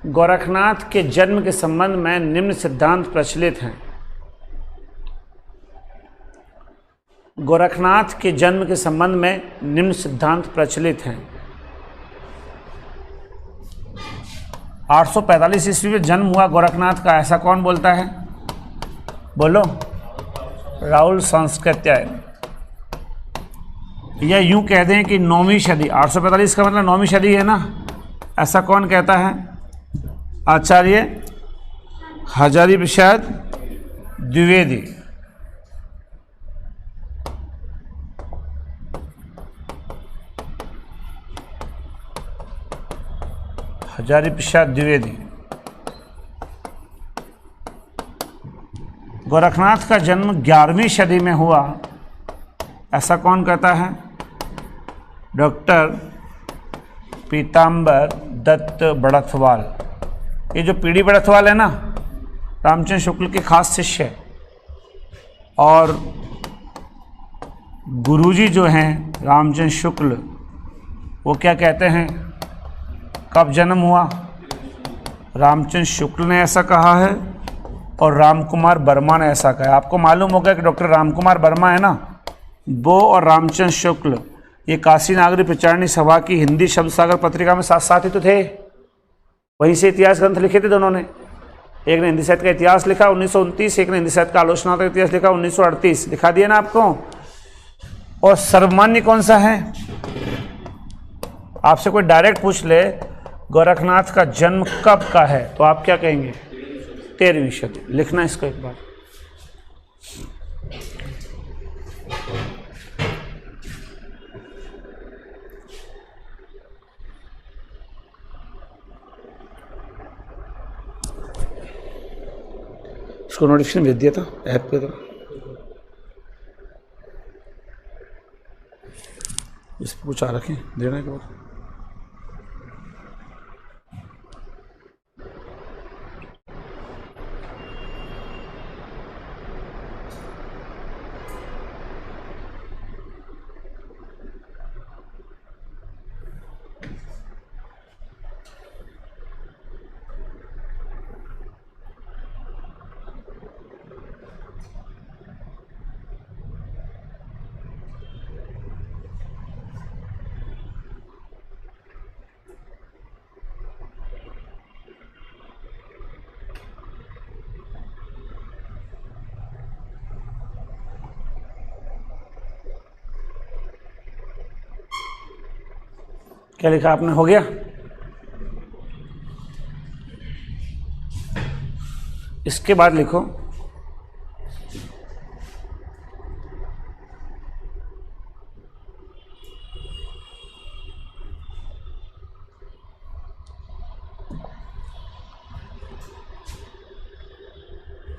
A: गोरखनाथ के जन्म के संबंध में निम्न सिद्धांत प्रचलित हैं। गोरखनाथ के जन्म के संबंध में निम्न सिद्धांत प्रचलित हैं। 845 ईस्वी में जन्म हुआ गोरखनाथ का, ऐसा कौन बोलता है? बोलो। राहुल सांस्कृत्याय। या यूं कह दें कि 9वीं सदी। 845 का मतलब 9वीं सदी है ना, ऐसा कौन कहता है? आचार्य हजारी प्रसाद द्विवेदी। हजारी प्रसाद द्विवेदी। गोरखनाथ का जन्म 11वीं सदी में हुआ, ऐसा कौन कहता है? डॉक्टर पीताम्बर दत्त बड़थवाल। ये जो पीडी बड़थवाल है ना, रामचंद्र शुक्ल के खास शिष्य है। और गुरुजी जो हैं रामचंद्र शुक्ल, वो क्या कहते हैं? कब जन्म हुआ? रामचंद्र शुक्ल ने ऐसा कहा है और रामकुमार वर्मा ने ऐसा कहा है। आपको मालूम होगा कि डॉक्टर रामकुमार वर्मा है ना, वो और रामचंद्र शुक्ल ये काशी नागरी प्रचारणी सभा की हिंदी शब्द सागर पत्रिका में साथ साथ ही तो थे। वहीं से इतिहास ग्रंथ लिखे थे दोनों ने। एक ने हिंदी साहित्य का इतिहास लिखा 1929, एक ने हिंदी साहित्य का आलोचनात्मक इतिहास लिखा 1938। दिखा दिया ना आपको। और सर्वमान्य कौन सा है? आपसे कोई डायरेक्ट पूछ ले गोरखनाथ का जन्म कब का है, तो आप क्या कहेंगे? 13वीं सदी। लिखना इसको एक बार। इसको नोटिफिकेशन भेज दिया था ऐप पे, तो इस पर कुछ आ रखे देना के बाद। क्या लिखा आपने, हो गया? इसके बाद लिखो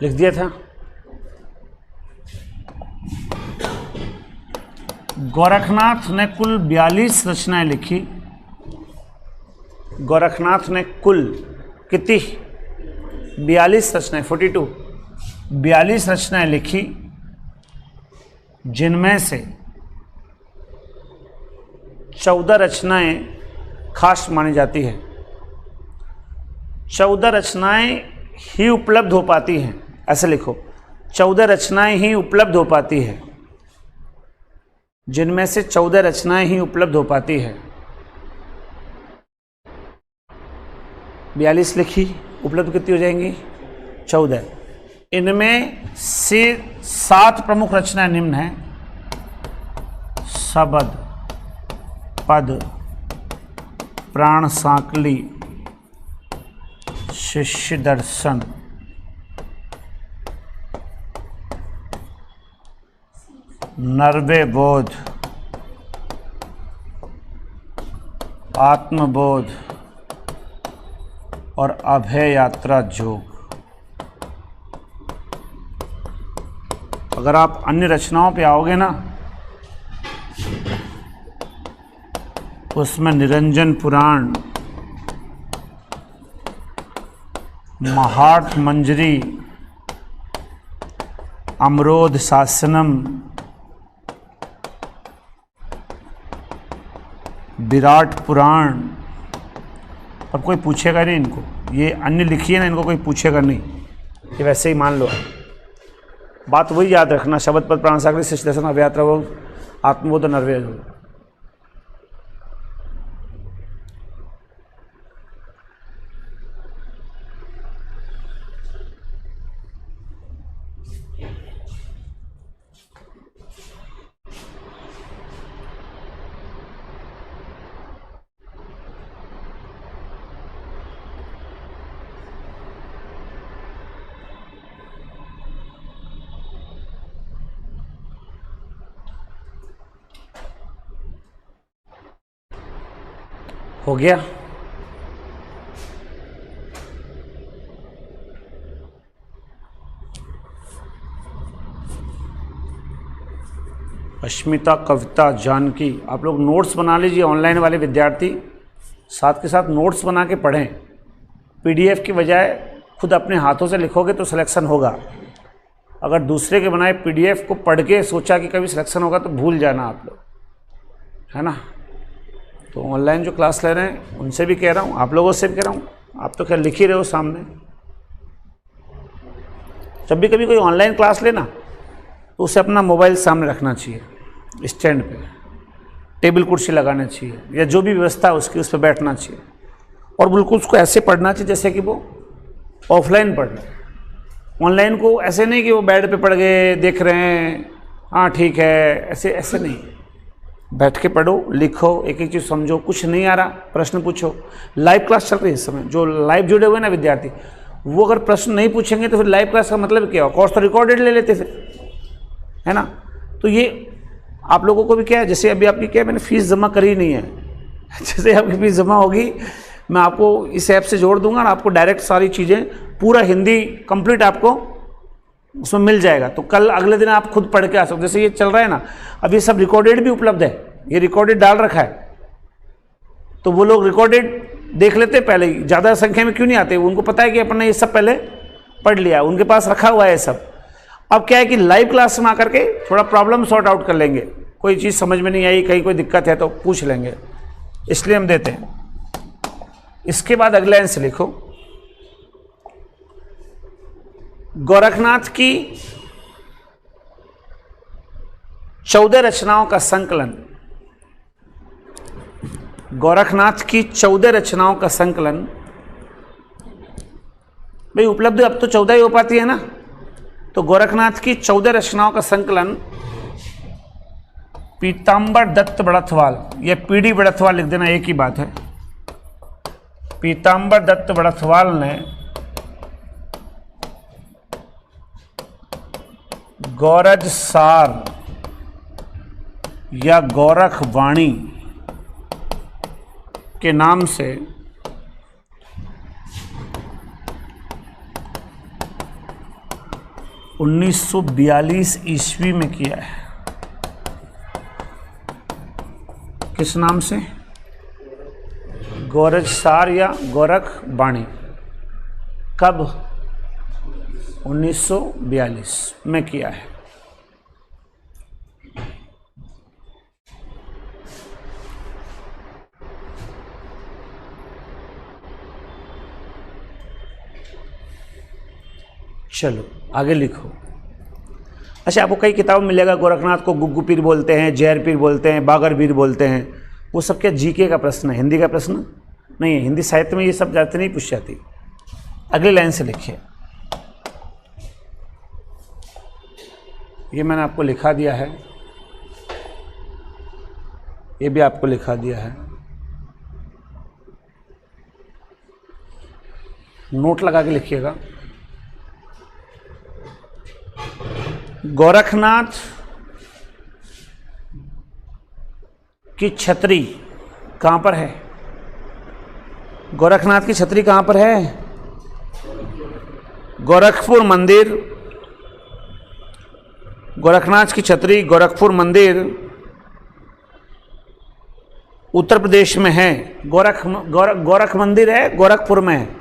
A: लिख दिया था। गोरखनाथ ने कुल 42 रचनाएं लिखी। गोरखनाथ ने कुल कितनी? 42 रचनाएं, 42, 42 रचनाएं लिखी, जिनमें से 14 रचनाएं खास मानी जाती है। 14 रचनाएं ही उपलब्ध हो पाती हैं, ऐसे लिखो, 14 रचनाएं ही उपलब्ध हो पाती है, जिनमें से 14 रचनाएं ही उपलब्ध हो पाती है। 42 लिखी, उपलब्ध कितनी हो जाएंगी? 14। इनमें से 7 प्रमुख रचनाएं निम्न हैं: शबद, पद, प्राण सांकली, शिष्य दर्शन, नर्वे बोध, आत्मबोध और अभय यात्रा जोग। अगर आप अन्य रचनाओं पे आओगे ना, उसमें निरंजन पुराण, महार्थ मंजरी, अमरोध शासनम, विराट पुराण, अब कोई पूछेगा नहीं इनको, ये अन्य लिखी है ना, इनको कोई पूछेगा नहीं, ये वैसे ही मान लो। बात वही याद रखना, शबद, पद, प्राण सांकली, शिष्य दर्शन, अभय यात्रा जोग, आत्मबोध और नर्वे जोग। हो गया? अश्मिता, कविता, जानकी, आप लोग नोट्स बना लीजिए। ऑनलाइन वाले विद्यार्थी साथ के साथ नोट्स बना के पढ़ें। पीडीएफ की बजाय खुद अपने हाथों से लिखोगे तो सिलेक्शन होगा। अगर दूसरे के बनाए पीडीएफ को पढ़ के सोचा कि कभी सिलेक्शन होगा तो भूल जाना आप लोग, है ना। तो ऑनलाइन जो क्लास ले रहे हैं उनसे भी कह रहा हूँ, आप लोगों से भी कह रहा हूँ, आप तो खैर लिख ही रहे हो सामने। जब भी कभी कोई ऑनलाइन क्लास लेना तो उसे अपना मोबाइल सामने रखना चाहिए, स्टैंड पे, टेबल कुर्सी लगाना चाहिए, या जो भी व्यवस्था है उसकी, उस पर बैठना चाहिए, और बिल्कुल उसको ऐसे पढ़ना चाहिए जैसे कि वो ऑफलाइन पढ़ रहे। ऑनलाइन को ऐसे नहीं कि वो बेड पे पढ़ गए, देख रहे हैं, हाँ ठीक है, ऐसे ऐसे नहीं। बैठ के पढ़ो, लिखो, एक एक चीज़ समझो, कुछ नहीं आ रहा प्रश्न पूछो। लाइव क्लास चल रही है इस समय, जो लाइव जुड़े हुए ना विद्यार्थी, वो अगर प्रश्न नहीं पूछेंगे तो फिर लाइव क्लास का मतलब क्या हो? कोर्स तो रिकॉर्डेड ले लेते फिर, है ना। तो ये आप लोगों को भी क्या है, जैसे अभी आपकी क्या है, मैंने फीस जमा करी नहीं है, जैसे आपकी फीस जमा होगी मैं आपको इस ऐप से जोड़ दूंगा और आपको डायरेक्ट सारी चीज़ें, पूरा हिंदी कंप्लीट आपको उसमें मिल जाएगा। तो कल अगले दिन आप खुद पढ़ के आ सकते। जैसे ये चल रहा है ना, अब ये सब रिकॉर्डेड भी उपलब्ध है, ये रिकॉर्डेड डाल रखा है, तो वो लोग रिकॉर्डेड देख लेते हैं पहले ही। ज़्यादा संख्या में क्यों नहीं आते, उनको पता है कि अपन ने ये सब पहले पढ़ लिया, उनके पास रखा हुआ है ये सब। अब क्या है कि लाइव क्लास में आकर के थोड़ा प्रॉब्लम सॉर्ट आउट कर लेंगे, कोई चीज़ समझ में नहीं आई, कहीं कोई दिक्कत है तो पूछ लेंगे, इसलिए हम देते हैं। इसके बाद अगला आंसर लिखो, गोरखनाथ की 14 रचनाओं का संकलन, गोरखनाथ की 14 रचनाओं का संकलन, भाई उपलब्ध अब तो 14 ही हो पाती है ना, तो गोरखनाथ की 14 रचनाओं का संकलन पीताम्बर दत्त बड़थवाल या पीडी बड़थवाल लिख देना, एक ही बात है। पीताम्बर दत्त बड़थवाल ने गौरजसार या गौरखवाणी के नाम से 1942 ईस्वी में किया है। किस नाम से? गौरजसार या गौरखवाणी। कब? 1942 में किया है। चलो आगे लिखो। अच्छा, आपको कई किताबों में मिलेगा गोरखनाथ को गुग्गू पीर बोलते हैं, जहर पीर बोलते हैं, बागर पीर बोलते हैं। वो सब क्या जीके का प्रश्न है, हिंदी का प्रश्न नहीं है। हिंदी साहित्य में ये सब जाते नहीं पूछ जाती। अगली लाइन से लिखिए। ये मैंने आपको लिखा दिया है, ये भी आपको लिखा दिया है। नोट लगा के लिखिएगा। गोरखनाथ की छतरी कहाँ पर है? गोरखनाथ की छतरी कहाँ पर है? गोरखपुर मंदिर। गोरखनाथ की छतरी गोरखपुर मंदिर उत्तर प्रदेश में है। गोरख मंदिर है, गोरखपुर में है।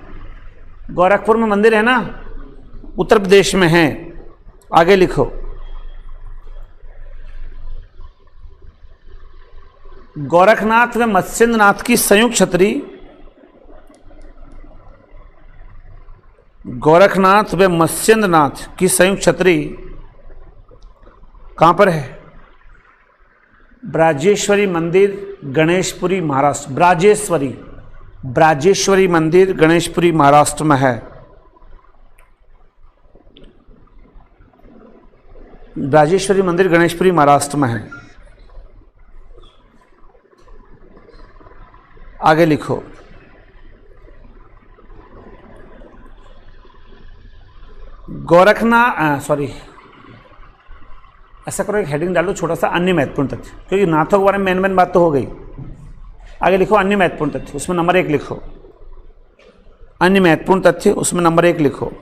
A: गोरखपुर में मंदिर है ना, उत्तर प्रदेश में है। आगे लिखो। गोरखनाथ व मत्स्येंद्रनाथ की संयुक्त छतरी, गोरखनाथ व मत्स्येंद्रनाथ की संयुक्त छतरी कहाँ पर है? ब्राजेश्वरी मंदिर, गणेशपुरी, महाराष्ट्र। ब्राजेश्वरी मंदिर गणेशपुरी, महाराष्ट्र में है। ब्राजेश्वरी मंदिर गणेशपुरी, महाराष्ट्र में है। आगे लिखो। ऐसा करो, एक हेडिंग डालो छोटा सा, अन्य महत्वपूर्ण तथ्य, क्योंकि नाथों के बारे में मेन बात तो हो गई। आगे लिखो अन्य महत्वपूर्ण तथ्य, उसमें नंबर 1 लिखो। अन्य महत्वपूर्ण तथ्य, उसमें नंबर 1 लिखो।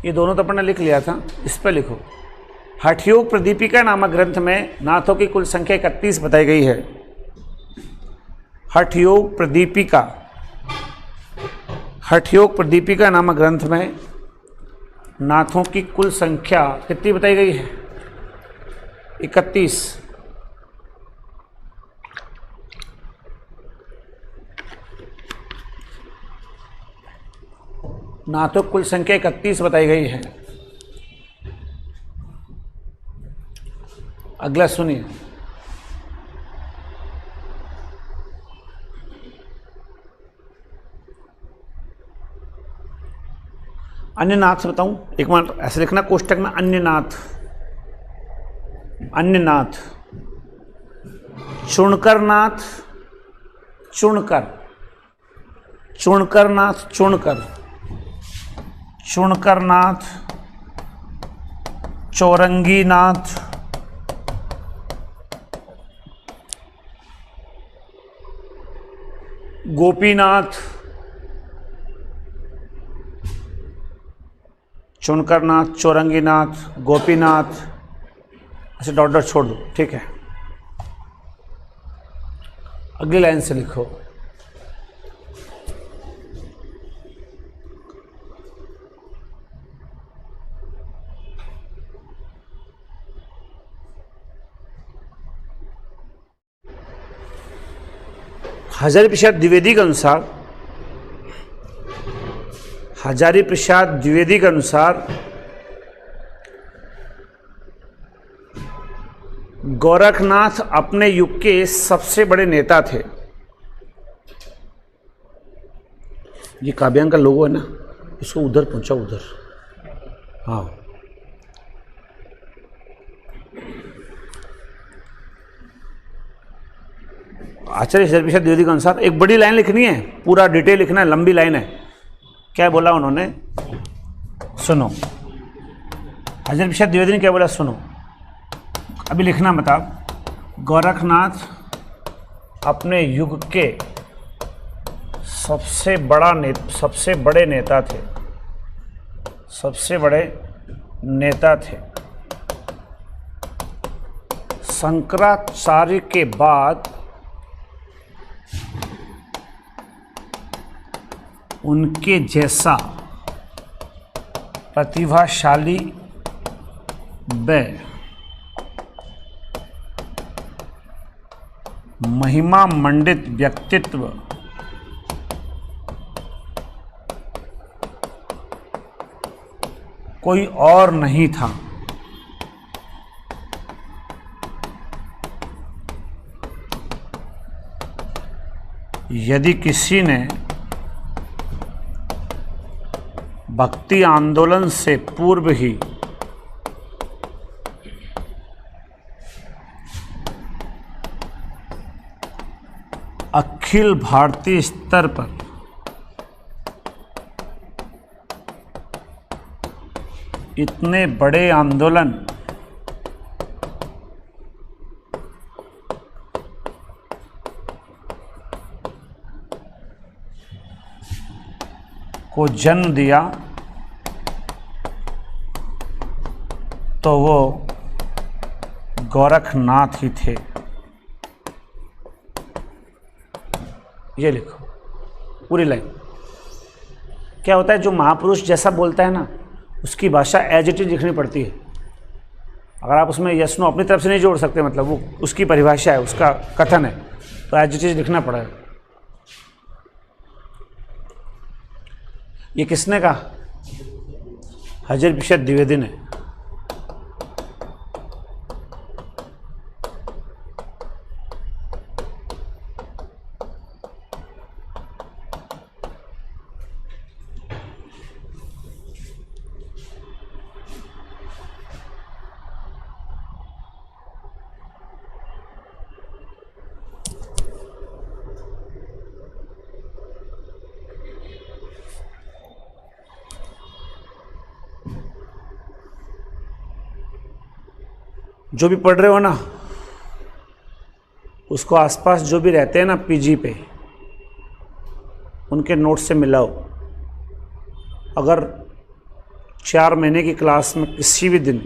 A: ये दोनों तो अपन ने लिख लिया था, इस पर लिखो। हठयोग प्रदीपिका नामक ग्रंथ में नाथों की कुल संख्या 31 बताई गई है। हठयोग प्रदीपिका नामक ग्रंथ में नाथों की कुल संख्या कितनी बताई गई है? 31। नाथों की कुल संख्या 31 बताई गई है। अगला सुनिए। अन्य नाथ बताऊं, एक बार ऐसे लिखना कोष्टक में, अन्य नाथ, चुणकर नाथ, चुणकर नाथ, चौरंगी नाथ, गोपीनाथ, चुनकरनाथ, चौरंगीनाथ, गोपीनाथ, ऐसे डॉट डॉट छोड़ दो, ठीक है। अगली लाइन से लिखो। हजारी प्रसाद द्विवेदी के अनुसार गोरखनाथ अपने युग के सबसे बड़े नेता थे। ये काव्यांग का लोगो है ना, इसको उधर पहुंचाओ, उधर। हाँ, आचार्य हज़ार प्रसाद द्विवेदी के अनुसार एक बड़ी लाइन लिखनी है, पूरा डिटेल लिखना है, लंबी लाइन है। क्या बोला उन्होंने, सुनो। हज़ार प्रसाद द्विवेदी ने क्या बोला, सुनो। अभी लिखना मत आप। गोरखनाथ अपने युग के सबसे बड़े नेता थे, सबसे बड़े नेता थे। शंकराचार्य के बाद उनके जैसा प्रतिभाशाली व महिमा मंडित व्यक्तित्व कोई और नहीं था। यदि किसी ने भक्ति आंदोलन से पूर्व ही अखिल भारतीय स्तर पर इतने बड़े आंदोलन को जन्म दिया, तो वो गोरखनाथ ही थे। ये लिखो पूरी लाइन। क्या होता है, जो महापुरुष जैसा बोलता है ना, उसकी भाषा एज इट इज लिखनी पड़ती है। अगर आप उसमें यस नो अपनी तरफ से नहीं जोड़ सकते, मतलब वो उसकी परिभाषा है, उसका कथन है, तो एज इट इज लिखना पड़ेगा। ये किसने कहा, हज़ार प्रसाद द्विवेदी ने। जो भी पढ़ रहे हो ना, उसको आसपास जो भी रहते हैं ना पीजी पे, उनके नोट्स से मिलाओ। अगर 4 महीने की क्लास में किसी भी दिन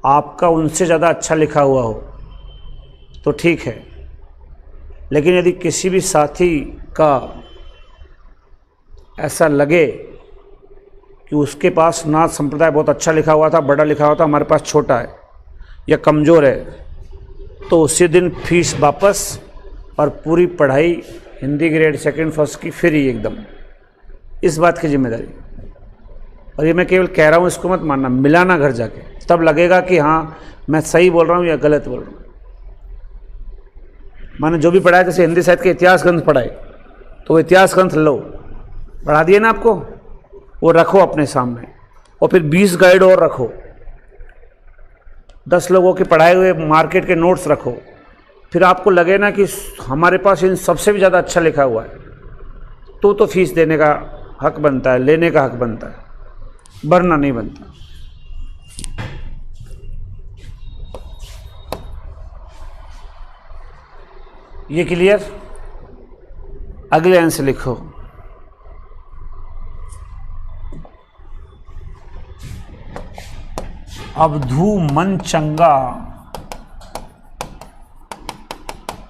A: आपका उनसे ज़्यादा अच्छा लिखा हुआ हो तो ठीक है, लेकिन यदि किसी भी साथी का ऐसा लगे कि उसके पास नाथ संप्रदाय बहुत अच्छा लिखा हुआ था, बड़ा लिखा हुआ था, हमारे पास छोटा है या कमज़ोर है, तो उसी दिन फीस वापस और पूरी पढ़ाई हिंदी ग्रेड 2nd 1st की फ्री एकदम। इस बात की जिम्मेदारी। और ये मैं केवल कह रहा हूँ, इसको मत मानना, मिलाना घर जाके, तब लगेगा कि हाँ मैं सही बोल रहा हूँ या गलत बोल रहा हूँ। मैंने जो भी पढ़ाया, जैसे हिंदी साहित्य के इतिहास ग्रंथ पढ़ाए, तो वो इतिहास ग्रंथ लो, पढ़ा दिए ना आपको, वो रखो अपने सामने, और फिर 20 गाइड और रखो, 10 लोगों के पढ़ाए हुए मार्केट के नोट्स रखो। फिर आपको लगे ना कि हमारे पास इन सबसे भी ज़्यादा अच्छा लिखा हुआ है, तो फीस देने का हक बनता है, लेने का हक बनता है, वरना नहीं बनता। ये क्लियर? अगले लाइन से लिखो। अवधू मन चंगा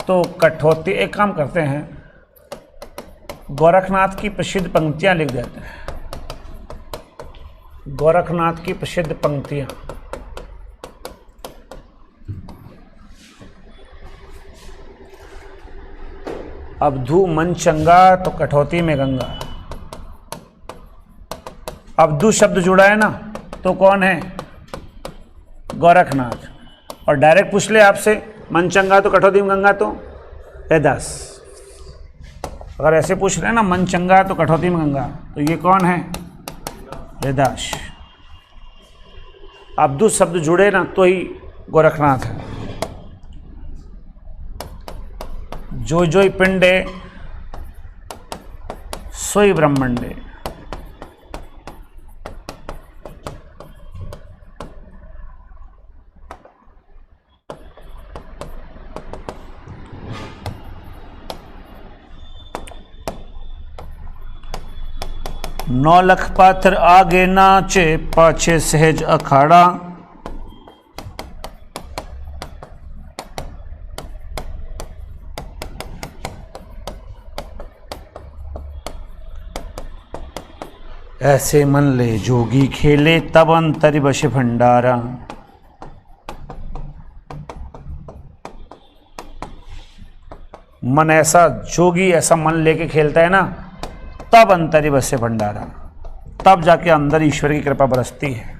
A: तो कठौती। एक काम करते हैं, गोरखनाथ की प्रसिद्ध पंक्तियां लिख देते हैं। गोरखनाथ की प्रसिद्ध पंक्तियां। अवधू मन चंगा तो कठौती में गंगा। अवधू शब्द जुड़ा है ना, तो कौन है? गोरखनाथ। और डायरेक्ट पूछ ले आपसे, मन चंगा तो कठौती में गंगा, तो रैदास। अगर ऐसे पूछ रहे हैं ना मन चंगा तो कठौती में गंगा, तो ये कौन है? वेदाश। अब्दुल शब्द जुड़े ना तो ही गोरखनाथ है। जो जोई पिंडे सोई ब्रह्मंडे। नौ लख पात्र आगे नाचे, पाछे सहज अखाड़ा। ऐसे मन ले जोगी खेले, तब अंतरि बश भंडारा। मन ऐसा जोगी ऐसा मन लेके खेलता है ना, तब अंतरि बश भंडारा, तब जाके अंदर ईश्वर की कृपा बरसती है।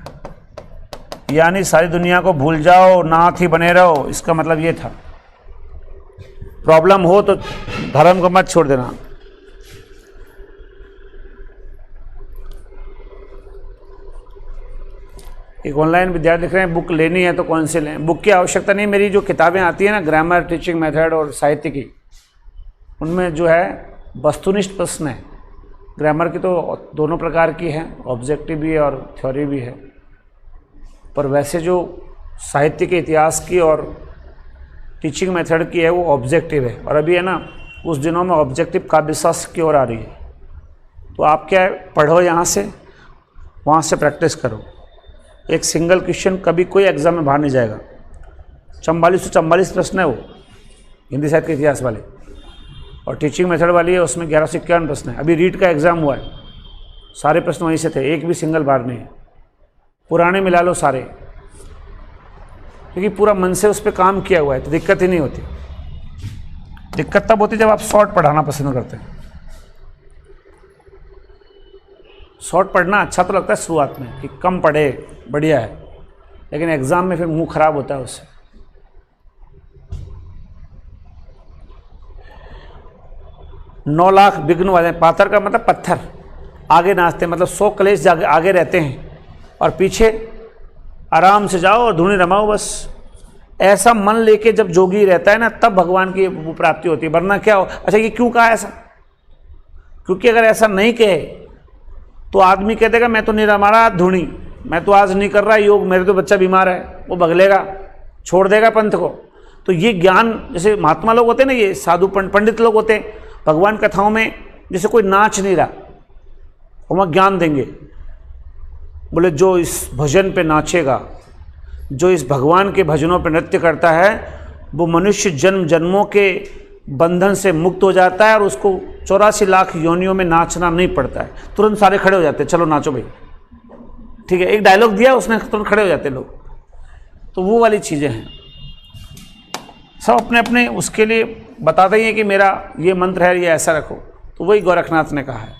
A: यानी सारी दुनिया को भूल जाओ, नाथ ही बने रहो, इसका मतलब ये था। प्रॉब्लम हो तो धर्म को मत छोड़ देना। एक ऑनलाइन विद्यार्थी लिख रहे हैं बुक लेनी है तो कौन से लें? बुक की आवश्यकता नहीं, मेरी जो किताबें आती है ना ग्रामर, टीचिंग मेथड और साहित्य की, उनमें जो है वस्तुनिष्ठ प्रश्न है। ग्रामर की तो दोनों प्रकार की है, ऑब्जेक्टिव भी है और थ्योरी भी है, पर वैसे जो साहित्य के इतिहास की और टीचिंग मेथड की है वो ऑब्जेक्टिव है। और अभी है ना उस दिनों में ऑब्जेक्टिव काव्यशास्त्र की ओर आ रही है, तो आप क्या है पढ़ो यहाँ से, वहाँ से प्रैक्टिस करो। एक सिंगल क्वेश्चन कभी कोई एग्जाम में बाहर नहीं जाएगा। 4444 प्रश्न है वो हिंदी साहित्य के इतिहास वाले, और टीचिंग मेथड वाली है उसमें 1151 प्रश्न है। अभी रीट का एग्ज़ाम हुआ है, सारे प्रश्न वहीं से थे, एक भी सिंगल बार नहीं है। पुराने मिला लो सारे, क्योंकि पूरा मन से उस पर काम किया हुआ है, तो दिक्कत ही नहीं होती। दिक्कत तब होती जब आप शॉर्ट पढ़ाना पसंद करते हैं। शॉर्ट पढ़ना अच्छा तो लगता है शुरुआत में कि कम पढ़े बढ़िया है, लेकिन एग्ज़ाम में फिर मुंह खराब होता है उससे। नौ लाख विघ्न वाले, पातर का मतलब पत्थर, आगे नाचते मतलब 100 कलेश आगे रहते हैं और पीछे आराम से जाओ और धुनी रमाओ बस। ऐसा मन लेके जब जोगी रहता है ना, तब भगवान की वो प्राप्ति होती है। वरना क्या हो? अच्छा ये क्यों कहा ऐसा? क्योंकि अगर ऐसा नहीं कहे तो आदमी कह देगा मैं तो नहीं रमा रहा धुनी, मैं तो आज नहीं कर रहा योग, मेरे तो बच्चा बीमार है, वो बगलेगा, छोड़ देगा पंथ को। तो ये ज्ञान, जैसे महात्मा लोग होते हैं ना, ये साधु पंडित लोग होते हैं, भगवान कथाओं में जैसे कोई नाच नहीं रहा, वहाँ ज्ञान देंगे। बोले जो इस भजन पे नाचेगा, जो इस भगवान के भजनों पे नृत्य करता है, वो मनुष्य जन्म जन्मों के बंधन से मुक्त हो जाता है और उसको 84 लाख योनियों में नाचना नहीं पड़ता है। तुरंत सारे खड़े हो जाते हैं, चलो नाचो भाई, ठीक है, एक डायलॉग दिया उसने, तुरंत खड़े हो जाते लोग। तो वो वाली चीज़ें हैं। सब अपने अपने उसके लिए बताते ही हैं कि मेरा ये मंत्र है, ये ऐसा रखो। तो वही गोरखनाथ ने कहा है।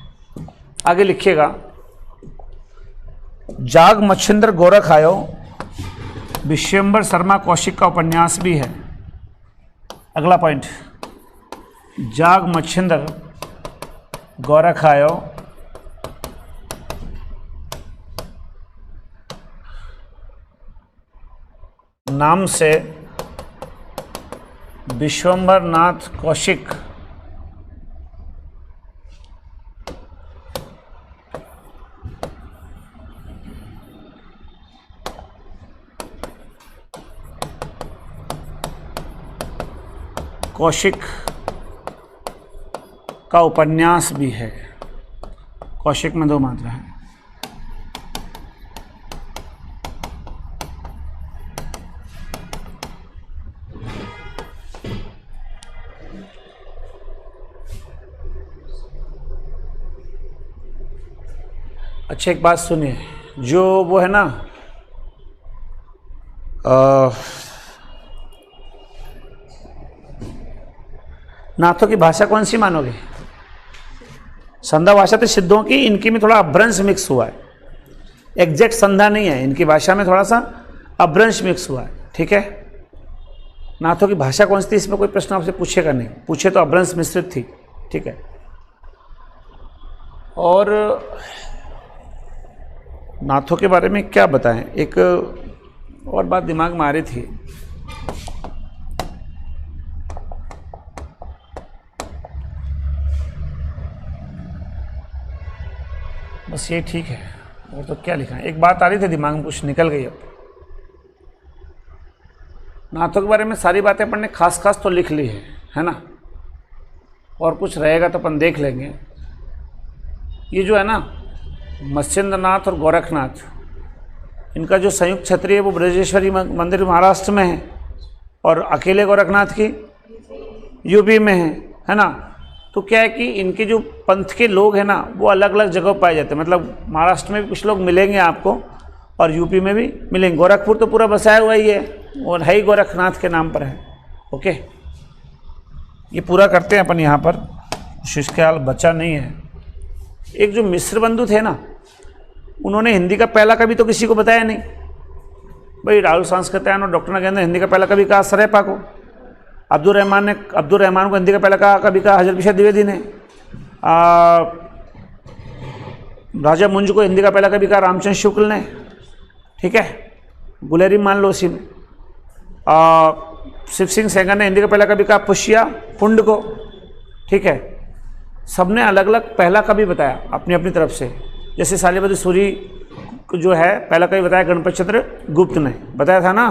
A: आगे लिखिएगा, जाग मच्छिंद्र गोरख आयो, विश्वम्बर शर्मा कौशिक का उपन्यास भी है। अगला पॉइंट, जाग मच्छिंद्र गोरख आयो, नाम से विश्वम्बर नाथ कौशिक कौशिक का उपन्यास भी है। कौशिक में 2 मात्रा है। अच्छा एक बात सुनिए, जो वो है ना नाथों की भाषा कौन सी मानोगे? संध्या भाषा तो सिद्धों की, इनकी में थोड़ा अपभ्रंश मिक्स हुआ है। एग्जैक्ट संध्या नहीं है, इनकी भाषा में थोड़ा सा अपभ्रंश मिक्स हुआ है, ठीक है। नाथों की भाषा कौन सी थी, इसमें कोई प्रश्न आपसे पूछेगा नहीं, पूछे तो अपभ्रंश मिश्रित थी, ठीक है। और नाथों के बारे में क्या बताएं, एक और बात दिमाग में आ रही थी। बस ये ठीक है, और तो क्या लिखा है। एक बात आ रही थी दिमाग में, कुछ निकल गई। अब नाथों के बारे में सारी बातें अपन ने खास खास तो लिख ली है ना, और कुछ रहेगा तो अपन देख लेंगे। ये जो है ना मत्स्येंद्रनाथ और गोरखनाथ, इनका जो संयुक्त छत्री है वो ब्रजेश्वरी मंदिर महाराष्ट्र में है, और अकेले गोरखनाथ की यूपी में है ना। तो क्या है कि इनके जो पंथ के लोग हैं ना वो अलग अलग जगह पाए जाते हैं। मतलब महाराष्ट्र में भी कुछ लोग मिलेंगे आपको, और यूपी में भी मिलेंगे। गोरखपुर तो पूरा बसाया हुआ ही है, और है ही गोरखनाथ के नाम पर है। ओके, ये पूरा करते हैं अपन यहाँ पर, कुछ ख्याल बचा नहीं है। एक जो मिस्र बंधु थे ना, उन्होंने हिंदी का पहला कवि तो किसी को बताया नहीं। भाई राहुल सांस्कृत्यायन और डॉक्टर नगेंद्र हिंदी का पहला कवि कहा सरेपा को, अब्दुल रहमान को हिंदी का पहला कवि कहा हजरत बिशा द्विवेदी ने, राजा मुंज को हिंदी का पहला कवि कहा रामचंद्र शुक्ल ने, ठीक है, गुलेरी मान लो उसी में। शिव सिंह सेंगर ने हिंदी का पहला कवि कहा पुष्या कुंड को, ठीक है। सबने अलग अलग पहला कवि बताया अपनी अपनी तरफ से। जैसे शालिवादी सूरी को जो है पहला कवि बताया गणपत चंद्र गुप्त ने, बताया था ना।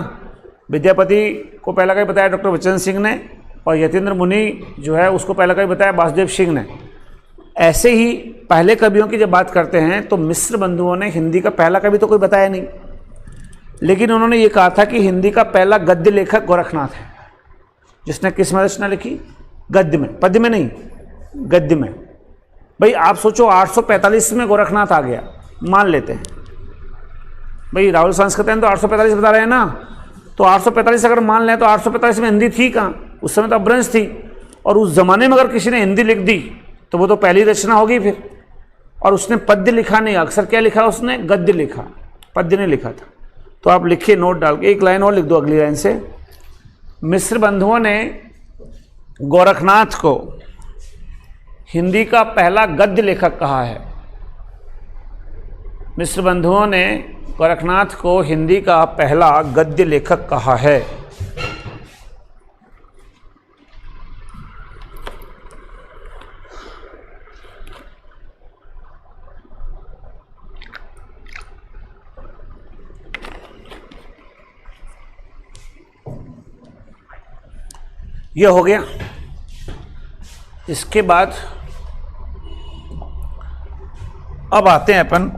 A: विद्यापति को पहला कवि बताया डॉक्टर बच्चन सिंह ने, और यतीन्द्र मुनि जो है उसको पहला कवि बताया वासुदेव सिंह ने। ऐसे ही पहले कवियों की जब बात करते हैं तो मिस्र बंधुओं ने हिंदी का पहला कवि तो कोई बताया नहीं, लेकिन उन्होंने ये कहा था कि हिंदी का पहला गद्य लेखक गोरखनाथ है, जिसने किस में रचना लिखी? गद्य में, पद्य में नहीं, गद्य में। भाई आप सोचो 845 में गोरखनाथ आ गया, मान लेते हैं। भाई राहुल सांस्कृत्यायन तो 845 बता रहे हैं ना, तो 845 अगर मान लें तो 845 में हिंदी थी कहाँ? उस समय तो अपभ्रंश थी। और उस जमाने में अगर किसी ने हिंदी लिख दी तो वो तो पहली रचना होगी फिर। और उसने पद्य लिखा नहीं, अक्सर क्या लिखा उसने? गद्य लिखा, पद्य नहीं लिखा था। तो आप लिखिए नोट डाल के, एक लाइन और लिख दो अगली लाइन से। मिस्र बंधुओं ने गोरखनाथ को हिंदी का पहला गद्य लेखक कहा है। मिस्र बंधुओं ने गोरखनाथ को हिंदी का पहला गद्य लेखक कहा है। यह हो गया। इसके बाद अब आते हैं अपन,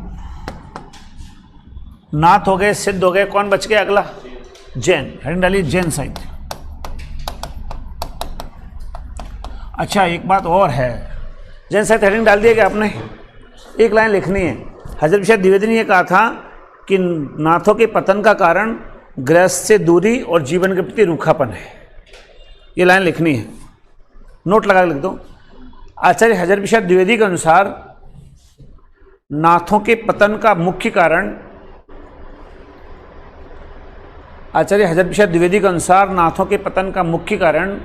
A: नाथ हो गए, सिद्ध हो गए, कौन बच गया अगला? जैन। हेडिंग डालिए जैन साहित्य। अच्छा एक बात और है, जैन साहित्य हेडिंग डाल दिया क्या आपने? एक लाइन लिखनी है। हजरत बिशा द्विवेदी ने यह कहा था कि नाथों के पतन का कारण गृहस्थ से दूरी और जीवन के प्रति रूखापन है। ये लाइन लिखनी है, नोट लगा के लिख दो। आचार्य हजरत बिशा द्विवेदी के अनुसार नाथों के पतन का मुख्य कारण, आचार्य हजरत बिशा द्विवेदी के अनुसार नाथों के पतन का मुख्य कारण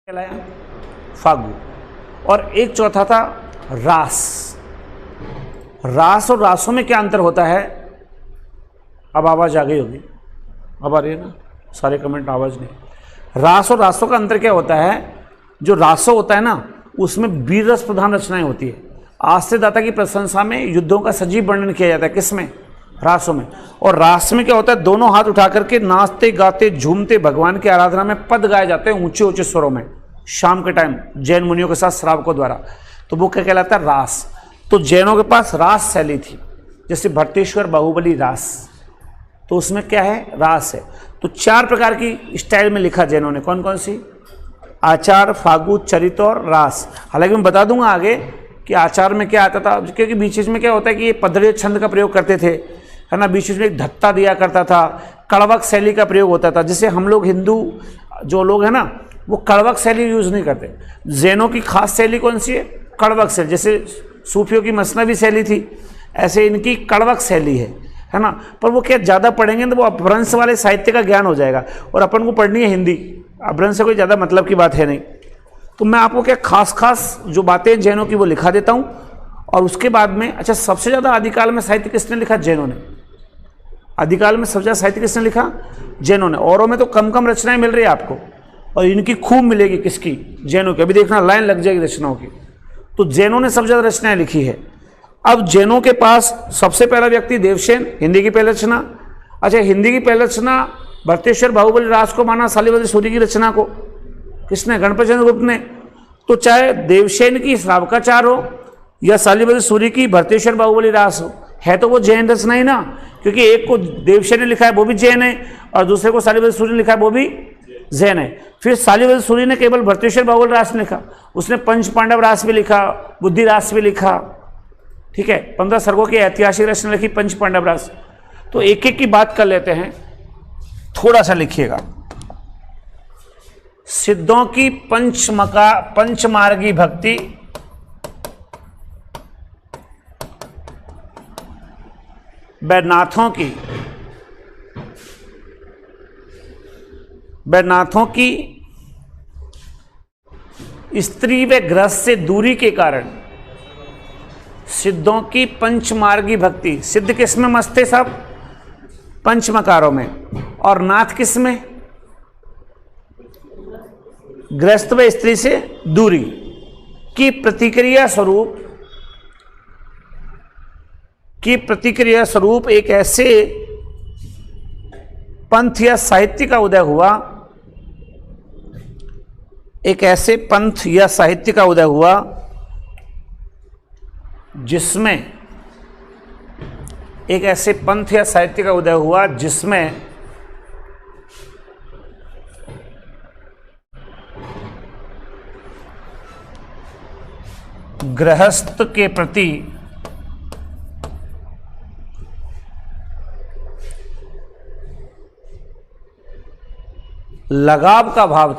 A: कहलाया? फागु। और एक चौथा था रास। रास और रासों में क्या अंतर होता है? अब आवाज़ आ गई होगी, अब आ रही है ना? सारे कमेंट आवाज़ नहीं। रास और रासों का अंतर क्या होता है? जो रासो होता है ना, उसमें वीर रस प्रधान रचनाएं होती है। आस्ते दाता की प्रशंसा में युद्धों का सजीव वर्णन किया जाता है। किसमें? रासों में। और रास में क्या होता है? दोनों हाथ उठा करके नाचते गाते झूमते भगवान की आराधना में पद गाए जाते हैं ऊंचे ऊंचे स्वरों में, शाम के टाइम जैन मुनियों के साथ श्रावकों द्वारा। तो वो क्या कहलाता है? रास। तो जैनों के पास रास शैली थी, जैसे भट्टेश्वर बाहुबली रास, तो उसमें क्या है? रास है। तो 4 प्रकार की स्टाइल में लिखा जैनों ने। कौन कौन सी? आचार, फागु, चरित और रास। हालांकि मैं बता दूंगा आगे कि आचार में क्या आता था, क्योंकि बीच बीच में क्या होता है कि ये पदड़े छंद का प्रयोग करते थे, है ना? बीच बीच में एक धत्ता दिया करता था, कड़वक शैली का प्रयोग होता था। जैसे हम लोग हिंदू जो लोग हैं ना, वो कड़वक शैली यूज नहीं करते। जैनों की खास शैली कौन सी है? कड़वक शैली। जैसे सूफियों की मसनवी शैली थी, ऐसे इनकी कड़वक शैली है ना? पर वो क्या ज़्यादा पढ़ेंगे तो वो अपभ्रंश वाले साहित्य का ज्ञान हो जाएगा, और अपन को पढ़नी है हिंदी, अपभ्रंश से कोई ज़्यादा मतलब की बात है नहीं। तो मैं आपको क्या खास जो बातें जैनों की वो लिखा देता हूँ, और उसके बाद में अच्छा, सबसे ज़्यादा आदिकाल में साहित्य किसने लिखा? जैनों ने। आदिकाल में सबसे ज़्यादा साहित्य किसने लिखा? जैनों ने। औरों में तो कम कम रचनाएं मिल रही है आपको, और इनकी खूब मिलेगी। किसकी? जैनों की। अभी देखना लाइन लग जाएगी रचनाओं की। तो जैनों ने सबसे ज़्यादा रचनाएं लिखी है। अब जैनों के पास सबसे पहला व्यक्ति देवसेन, हिंदी की पहली रचना। अच्छा, हिंदी की पहली रचना भट्टेश्वर बाहुबली रास को माना, शालिवादि सूरी की रचना को किसने? गणपत चंद्र गुप्त ने। तो चाहे देवसेन की श्रावकाचार हो या शालिवादि सूरी की भट्टेश्वर बाहुबली रास हो, है तो वो जैन रचना ही ना, क्योंकि एक को देवसेन ने लिखा है वो भी जैन है, और दूसरे को शालिवादि सूरी ने लिखा है वो भी जैन है। फिर शालिवादि सूरी ने केवल भट्टेश्वर बाहुबली रास ने लिखा, उसने पंच पांडव रास भी लिखा, बुद्धि रास भी लिखा, ठीक है? 15 सर्गों की ऐतिहासिक रचना लिखी पंच पांडव रास। तो एक एक की बात कर लेते हैं, थोड़ा सा लिखिएगा। सिद्धों की पंचमार्गी भक्ति, बैनाथों की स्त्री व गृहस्थ से दूरी के कारण सिद्धों की पंचमार्गी भक्ति। सिद्ध किस में मस्त थे? सब पंचमकारों में। और नाथ किस में? गृहस्थ व स्त्री से दूरी की प्रतिक्रिया स्वरूप एक ऐसे पंथ या साहित्य का उदय हुआ, जिसमें गृहस्थ के प्रति लगाव का भाव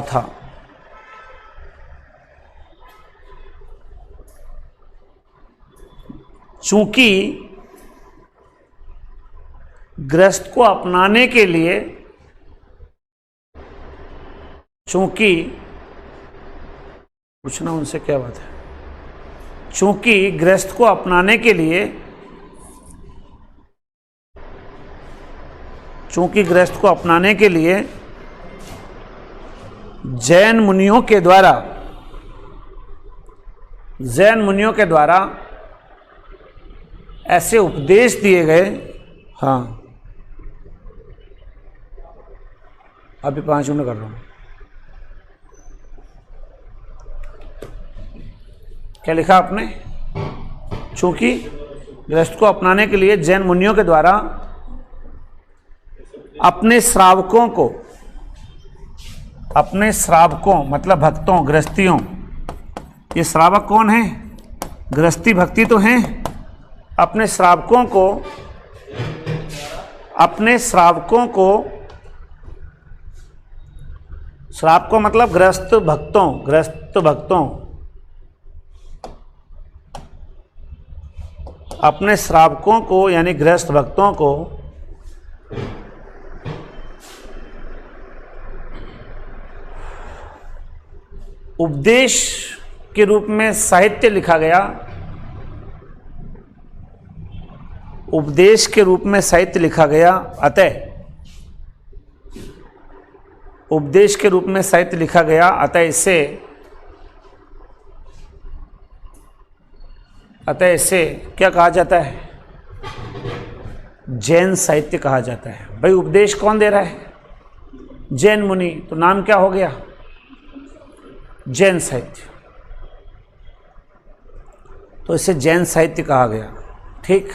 A: था, चूंकि गृहस्थ को अपनाने के लिए, पूछना उनसे क्या बात है, चूंकि गृहस्थ को अपनाने के लिए जैन मुनियों के द्वारा ऐसे उपदेश दिए गए। हाँ, अभी 5 मिनट कर रहा हूं। क्या लिखा आपने? चूंकि गृहस्थ को अपनाने के लिए जैन मुनियों के द्वारा अपने श्रावकों मतलब भक्तों, गृहस्थियों, ये श्रावक कौन है? गृहस्थी भक्ति तो हैं। अपने श्रावकों को मतलब गृहस्थ भक्तों अपने श्रावकों को यानी गृहस्थ भक्तों को उपदेश के रूप में साहित्य लिखा गया, उपदेश के रूप में साहित्य लिखा गया, अतः उपदेश के रूप में साहित्य लिखा गया, अतः इसे क्या कहा जाता है? जैन साहित्य कहा जाता है। भाई उपदेश कौन दे रहा है? जैन मुनि, तो नाम क्या हो गया? जैन साहित्य। तो इसे जैन साहित्य कहा गया। ठीक,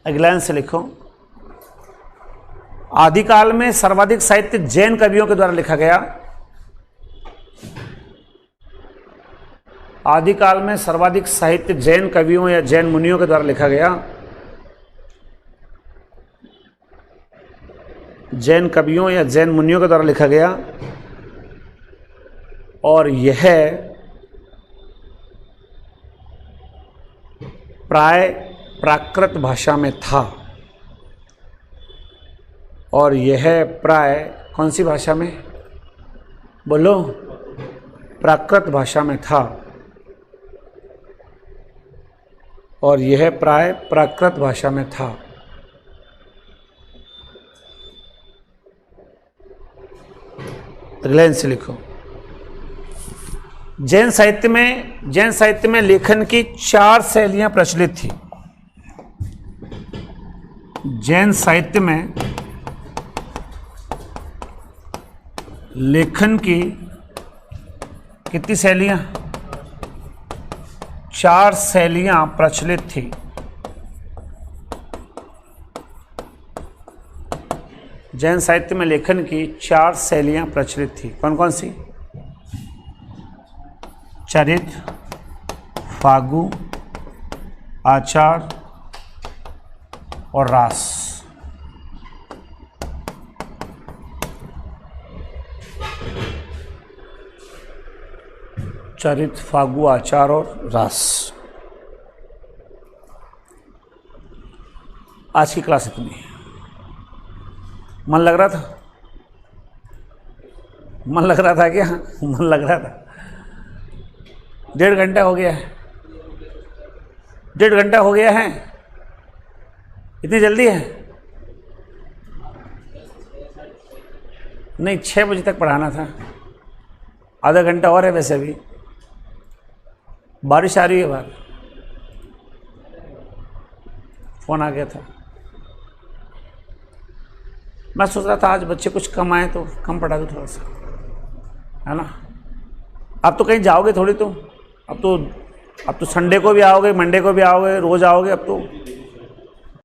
A: अगला लाइन से लिखो। आदिकाल में सर्वाधिक साहित्य जैन कवियों के द्वारा लिखा गया। आदिकाल में सर्वाधिक साहित्य जैन कवियों या जैन मुनियों के द्वारा लिखा गया। जैन कवियों या जैन मुनियों के द्वारा लिखा गया, और यह प्राय प्राकृत भाषा में था। और यह प्राय कौन सी भाषा में? बोलो। प्राकृत भाषा में था। और यह प्राय प्राकृत भाषा में था। अगले से लिखो। जैन साहित्य में लेखन की 4 शैलियां प्रचलित थी। जैन साहित्य में लेखन की कितनी शैलियां? 4 शैलियां प्रचलित थी। जैन साहित्य में लेखन की 4 शैलियां प्रचलित थी। कौन कौन सी? चरित, फागु, आचार और रास। चरित, फागु, आचार और रास। आज की क्लास इतनी। मन लग रहा था? मन लग रहा था क्या? मन लग रहा था। 1.5 घंटा हो गया है। 1.5 घंटा हो गया है। इतनी जल्दी है? नहीं, 6 बजे तक पढ़ाना था। आधा घंटा और है वैसे भी। बारिश आ रही है बाहर। फोन आ गया था। मैं सोच रहा था आज बच्चे कुछ कम आए तो कम पढ़ा दूँ थोड़ा सा, है ना। अब तो कहीं जाओगे थोड़ी तुम। अब तो संडे को भी आओगे, मंडे को भी आओगे, रोज आओगे अब तो।